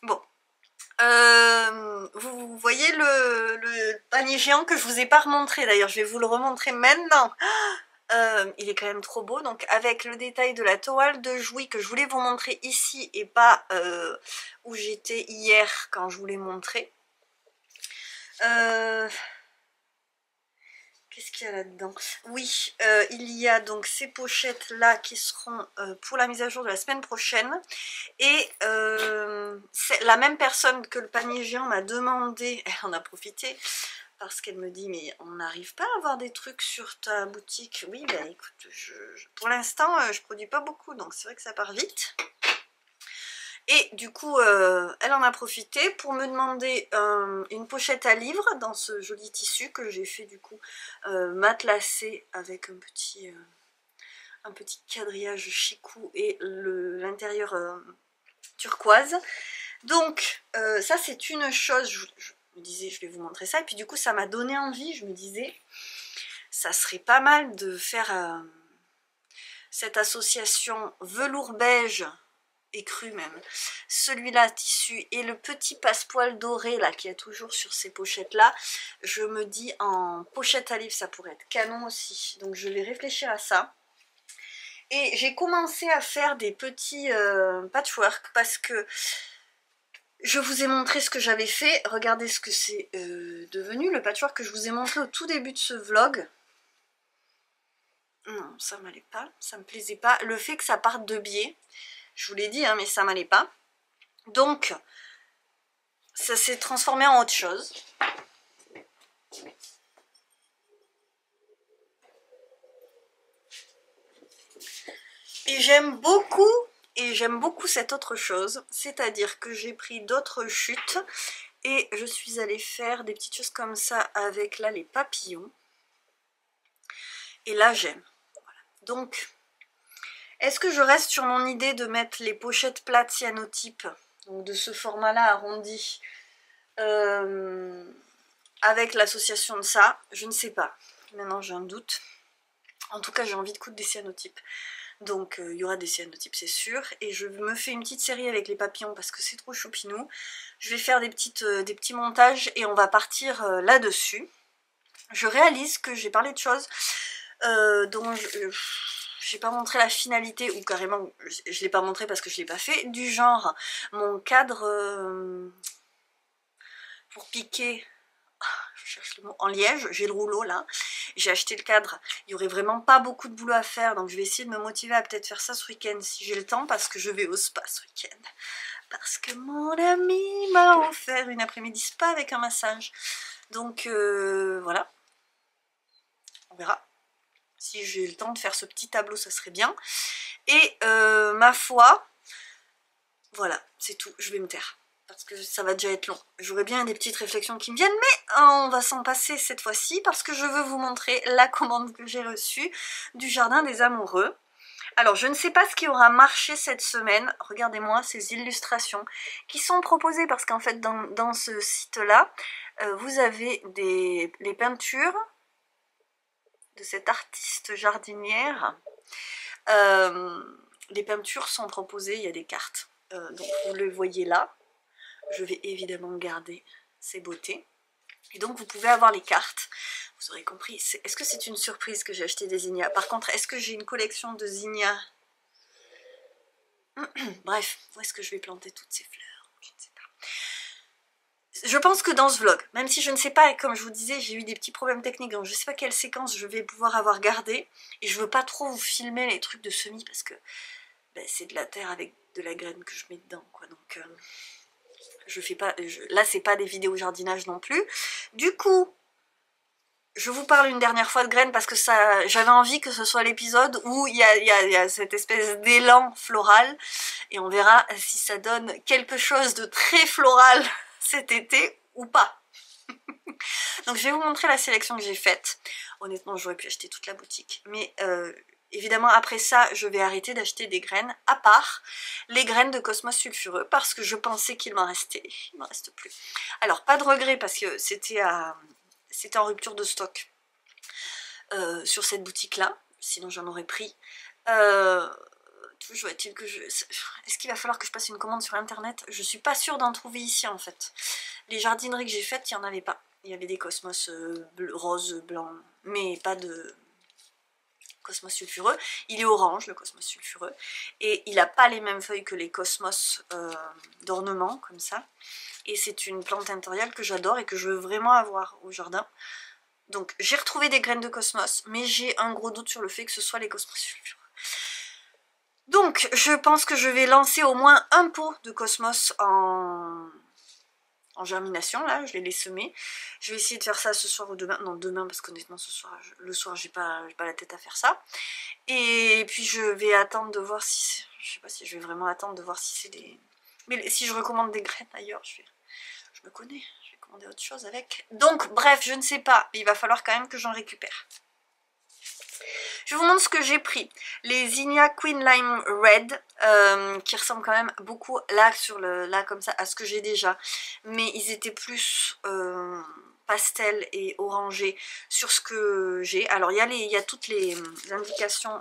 Bon. Vous voyez le panier géant que je vous ai pas remontré d'ailleurs, je vais vous le remontrer maintenant. Il est quand même trop beau, donc avec le détail de la toile de Jouy que je voulais vous montrer ici et pas où j'étais hier quand je vous l'ai montré. Qu'est-ce qu'il y a là-dedans? Oui, il y a donc ces pochettes là qui seront pour la mise à jour de la semaine prochaine. Et la même personne que le panier géant m'a demandé, elle en a profité, parce qu'elle me dit mais on n'arrive pas à avoir des trucs sur ta boutique. Oui ben écoute, pour l'instant je produis pas beaucoup donc c'est vrai que ça part vite. Et du coup elle en a profité pour me demander une pochette à livres dans ce joli tissu que j'ai fait du coup matelassé avec un petit quadrillage chicou et l'intérieur turquoise. Donc ça c'est une chose, je me disais je vais vous montrer ça et puis du coup ça m'a donné envie, je me disais ça serait pas mal de faire cette association velours beige et cru même, celui-là tissu et le petit passepoil doré là qui est toujours sur ces pochettes là, je me dis en pochette à livres ça pourrait être canon aussi, donc je vais réfléchir à ça. Et j'ai commencé à faire des petits patchwork parce que je vous ai montré ce que j'avais fait, regardez ce que c'est devenu, le patchwork que je vous ai montré au tout début de ce vlog. Non, ça m'allait pas, ça me plaisait pas. Le fait que ça parte de biais, je vous l'ai dit, hein, mais ça m'allait pas. Donc, ça s'est transformé en autre chose. Et j'aime beaucoup cette autre chose, c'est-à-dire que j'ai pris d'autres chutes et je suis allée faire des petites choses comme ça avec là les papillons. Et là j'aime. Voilà. Donc, est-ce que je reste sur mon idée de mettre les pochettes plates cyanotypes, donc de ce format-là arrondi, avec l'association de ça? Je ne sais pas. Maintenant j'ai un doute. En tout cas j'ai envie de coudre des cyanotypes. Donc il y aura des cyanotypes c'est sûr. Et je me fais une petite série avec les papillons parce que c'est trop choupinou. Je vais faire des petits montages et on va partir là-dessus. Je réalise que j'ai parlé de choses dont j'ai pas montré la finalité, ou carrément je l'ai pas montré parce que je l'ai pas fait, du genre mon cadre pour piquer, je cherche le mot, en liège, j'ai le rouleau là, j'ai acheté le cadre, il y aurait vraiment pas beaucoup de boulot à faire, donc je vais essayer de me motiver à peut-être faire ça ce week-end si j'ai le temps, parce que je vais au spa ce week-end, parce que mon ami m'a offert une après-midi spa avec un massage, donc voilà, on verra. Si j'ai le temps de faire ce petit tableau, ça serait bien. Et ma foi, voilà, c'est tout, je vais me taire. parce que ça va déjà être long. J'aurais bien des petites réflexions qui me viennent, mais on va s'en passer cette fois-ci parce que je veux vous montrer la commande que j'ai reçue du Jardin des Amoureux. Alors, je ne sais pas ce qui aura marché cette semaine. Regardez-moi ces illustrations qui sont proposées parce qu'en fait, dans ce site-là, vous avez les peintures de cette artiste jardinière. Les peintures sont proposées, il y a des cartes. Donc, vous le voyez là. Je vais évidemment garder ces beautés. Et donc, vous pouvez avoir les cartes. Vous aurez compris. Est-ce que c'est une surprise que j'ai acheté des zinnias? Par contre, est-ce que j'ai une collection de zinnias? Bref, où est-ce que je vais planter toutes ces fleurs? Je ne sais pas. Je pense que dans ce vlog, même si je ne sais pas, et comme je vous disais, j'ai eu des petits problèmes techniques, donc je ne sais pas quelle séquence je vais pouvoir avoir gardé. Et je ne veux pas trop vous filmer les trucs de semis parce que ben, c'est de la terre avec de la graine que je mets dedans, quoi. Donc, je fais pas. Là, c'est pas des vidéos jardinage non plus. Du coup, je vous parle une dernière fois de graines parce que j'avais envie que ce soit l'épisode où il y a cette espèce d'élan floral et on verra si ça donne quelque chose de très floral cet été ou pas. Donc je vais vous montrer la sélection que j'ai faite. Honnêtement, j'aurais pu acheter toute la boutique, mais évidemment après ça, je vais arrêter d'acheter des graines, à part les graines de Cosmos sulfureux parce que je pensais qu'il m'en restait. Il m'en reste plus. Alors pas de regret parce que c'était en rupture de stock sur cette boutique-là, sinon j'en aurais pris. Toujours est-il que est-ce qu'il va falloir que je passe une commande sur internet? Je suis pas sûre d'en trouver ici en fait. Les jardineries que j'ai faites, il n'y en avait pas. Il y avait des cosmos roses, blancs, mais pas de cosmos sulfureux. Il est orange le cosmos sulfureux et il n'a pas les mêmes feuilles que les cosmos d'ornement comme ça. Et c'est une plante intérieure que j'adore et que je veux vraiment avoir au jardin. Donc j'ai retrouvé des graines de cosmos, mais j'ai un gros doute sur le fait que ce soit les cosmos sulfureux. Donc je pense que je vais lancer au moins un pot de cosmos en germination, là, je les semer. Je vais essayer de faire ça ce soir ou demain. Non, demain, parce qu'honnêtement, le soir, j'ai pas la tête à faire ça. Et puis je vais attendre de voir si... Je sais pas si je vais vraiment attendre de voir si c'est des... Mais si je recommande des graines ailleurs, je me connais, je vais commander autre chose avec. Donc, bref, je ne sais pas. Il va falloir quand même que j'en récupère. Je vous montre ce que j'ai pris. Les Zinnia Queen Lime Red, qui ressemblent quand même beaucoup là, là comme ça, à ce que j'ai déjà. Mais ils étaient plus pastel et orangé sur ce que j'ai. Alors, il y a toutes les indications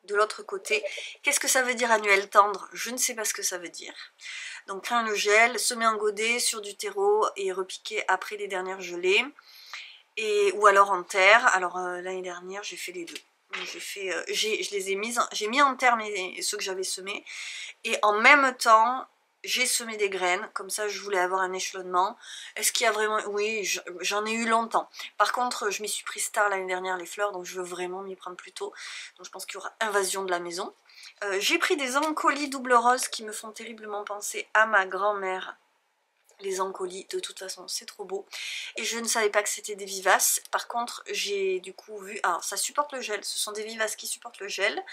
de l'autre côté. Qu'est-ce que ça veut dire annuel tendre? Je ne sais pas ce que ça veut dire. Donc, crains le gel, semé en godet sur du terreau et repiqué après les dernières gelées. Ou alors en terre. Alors l'année dernière j'ai fait les deux. Je les ai mises, j'ai mis en terre ceux que j'avais semés et en même temps j'ai semé des graines, comme ça je voulais avoir un échelonnement. Est-ce qu'il y a vraiment... Oui, j'en ai eu longtemps. Par contre je m'y suis prise tard l'année dernière les fleurs, donc je veux vraiment m'y prendre plus tôt. Donc je pense qu'il y aura invasion de la maison. J'ai pris des ancolis double rose qui me font terriblement penser à ma grand-mère. Les ancolis, de toute façon, c'est trop beau. Et je ne savais pas que c'était des vivaces. Par contre, j'ai du coup vu... Alors, ça supporte le gel. Ce sont des vivaces qui supportent le gel.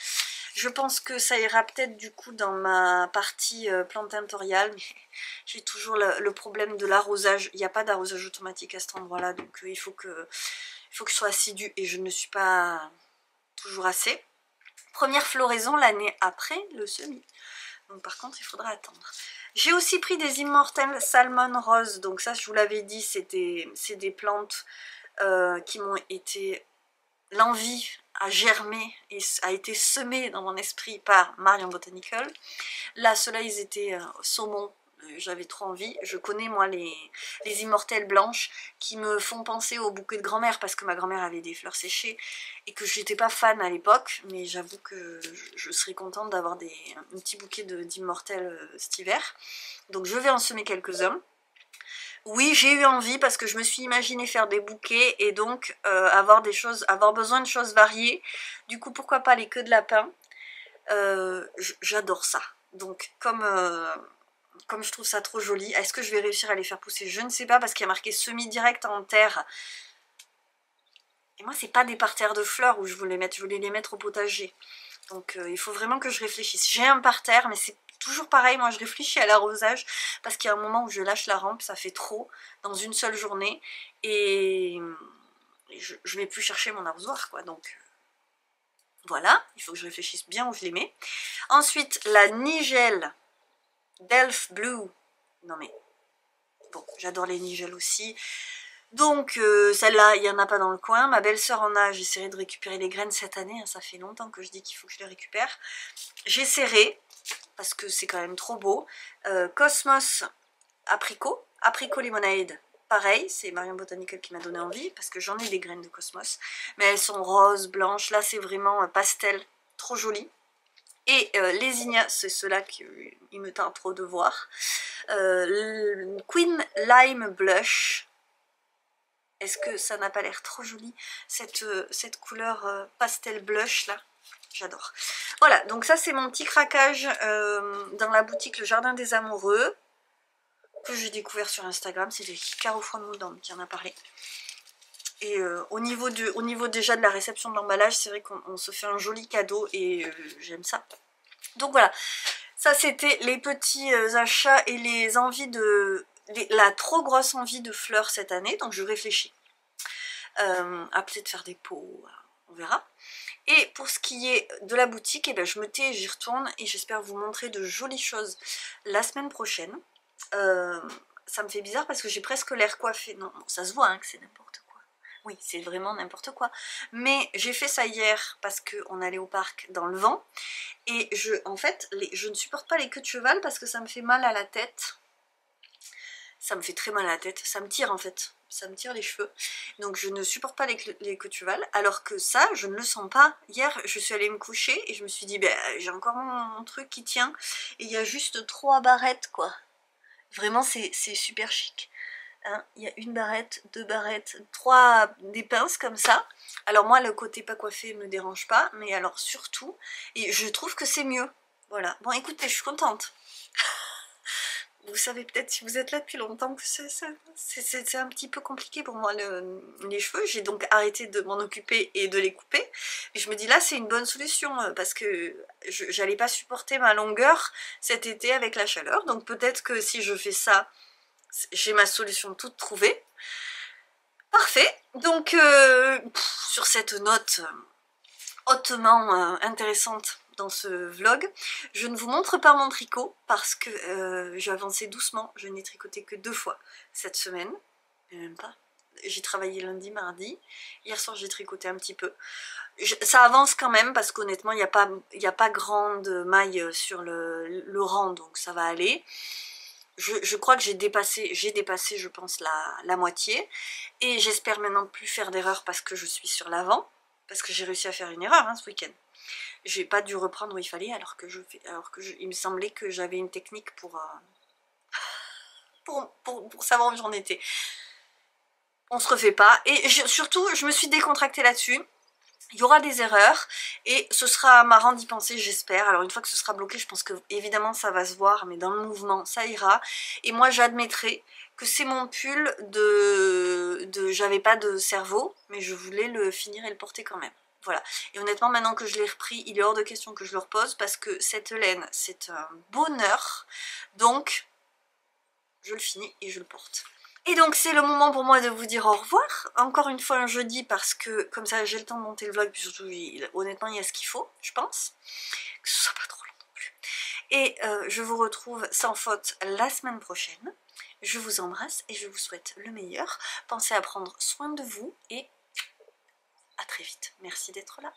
Je pense que ça ira peut-être du coup dans ma partie plante tintoriale. Mais j'ai toujours le problème de l'arrosage. Il n'y a pas d'arrosage automatique à cet endroit-là. Donc, il faut que je sois assidue. Et je ne suis pas toujours assez. Première floraison l'année après le semis. Donc, par contre, il faudra attendre. J'ai aussi pris des Immortelles Salmon Rose, donc ça je vous l'avais dit, c'est des plantes qui m'ont été... L'envie a germé et a été semée dans mon esprit par Marion Botanical. Là, ceux-là ils étaient saumon, j'avais trop envie. Je connais moi les immortelles blanches qui me font penser au bouquet de grand-mère parce que ma grand-mère avait des fleurs séchées et que j'étais pas fan à l'époque, mais j'avoue que je serais contente d'avoir un petit bouquet d'immortelles cet hiver. Donc je vais en semer quelques-uns. Oui, j'ai eu envie parce que je me suis imaginé faire des bouquets et donc avoir besoin de choses variées. Du coup, pourquoi pas les queues de lapin? J'adore ça. Donc comme je trouve ça trop joli, est-ce que je vais réussir à les faire pousser? Je ne sais pas parce qu'il y a marqué semi-direct en terre. Et moi, c'est pas des parterres de fleurs où je voulais les mettre au potager. Donc il faut vraiment que je réfléchisse. J'ai un parterre, mais c'est toujours pareil, moi je réfléchis à l'arrosage parce qu'il y a un moment où je lâche la rampe, ça fait trop dans une seule journée et je vais plus chercher mon arrosoir quoi, donc voilà, il faut que je réfléchisse bien où je les mets. Ensuite, la Nigel d'Elf Blue, non mais bon, j'adore les Nigel aussi. Donc celle-là, il n'y en a pas dans le coin. Ma belle-sœur en a, j'essaierai de récupérer les graines cette année. Hein, ça fait longtemps que je dis qu'il faut que je les récupère. J'essaierai, parce que c'est quand même trop beau. Cosmos Apricot, Apricot Lemonade. Pareil, c'est Marion Botanical qui m'a donné envie, parce que j'en ai des graines de Cosmos. Mais elles sont roses, blanches. Là, c'est vraiment pastel, trop joli. Et les Zinnia, c'est ceux-là qu'il me tarde trop de voir. Queen Lime Blush. Est-ce que ça n'a pas l'air trop joli, cette couleur pastel blush là? J'adore. Voilà, donc ça c'est mon petit craquage dans la boutique Le Jardin des Amoureux, que j'ai découvert sur Instagram. C'est Caro Froidmoudon qui en a parlé. Et au niveau déjà de la réception de l'emballage, c'est vrai qu'on se fait un joli cadeau et j'aime ça. Donc voilà, ça c'était les petits achats et les envies de... la trop grosse envie de fleurs cette année, donc je réfléchis à peut-être faire des pots, on verra. Et pour ce qui est de la boutique, eh ben, je me tais et j'y retourne et j'espère vous montrer de jolies choses la semaine prochaine. Ça me fait bizarre parce que j'ai presque l'air coiffée. Non, ça se voit hein, que c'est n'importe quoi. Oui, c'est vraiment n'importe quoi. Mais j'ai fait ça hier parce qu'on allait au parc dans le vent. Et en fait, je ne supporte pas les queues de cheval parce que ça me fait mal à la tête. Ça me fait très mal à la tête. Ça me tire en fait. Ça me tire les cheveux. Donc je ne supporte pas les queues de cheval. Alors que ça, je ne le sens pas. Hier, je suis allée me coucher et je me suis dit, ben, j'ai encore mon truc qui tient. Et il y a juste 3 barrettes quoi. Vraiment, c'est super chic. Hein, il y a 1 barrette, 2 barrettes, 3 des pinces comme ça. Alors moi le côté pas coiffé me dérange pas, mais alors surtout, et je trouve que c'est mieux. Voilà, bon écoutez, je suis contente. Vous savez peut-être si vous êtes là depuis longtemps que c'est un petit peu compliqué pour moi les cheveux. J'ai donc arrêté de m'en occuper et de les couper. Et je me dis là c'est une bonne solution parce que j'allais pas supporter ma longueur cet été avec la chaleur. Donc peut-être que si je fais ça, j'ai ma solution toute trouvée. Parfait. Donc sur cette note hautement intéressante dans ce vlog, je ne vous montre pas mon tricot parce que j'ai avancé doucement. Je n'ai tricoté que 2 fois cette semaine, mais même pas. J'ai travaillé lundi, mardi. Hier soir j'ai tricoté un petit peu. Ça avance quand même parce qu'honnêtement il n'y a pas grande maille sur le rang, donc ça va aller. Je crois que j'ai dépassé je pense la moitié et j'espère maintenant plus faire d'erreur parce que je suis sur l'avant, parce que j'ai réussi à faire une erreur hein, ce week-end. J'ai pas dû reprendre où il fallait alors que il me semblait que j'avais une technique pour savoir où j'en étais. On se refait pas et surtout je me suis décontractée là-dessus. Il y aura des erreurs et ce sera marrant d'y penser, j'espère. Alors une fois que ce sera bloqué, je pense que évidemment ça va se voir, mais dans le mouvement ça ira. Et moi j'admettrai que c'est mon pull j'avais pas de cerveau, mais je voulais le finir et le porter quand même. Voilà. Et honnêtement maintenant que je l'ai repris, il est hors de question que je le repose parce que cette laine c'est un bonheur. Donc je le finis et je le porte. Et donc c'est le moment pour moi de vous dire au revoir, encore une fois un jeudi parce que comme ça j'ai le temps de monter le vlog, puis surtout honnêtement il y a ce qu'il faut, je pense, que ce soit pas trop long non plus. Et je vous retrouve sans faute la semaine prochaine, je vous embrasse et je vous souhaite le meilleur, pensez à prendre soin de vous et à très vite, merci d'être là.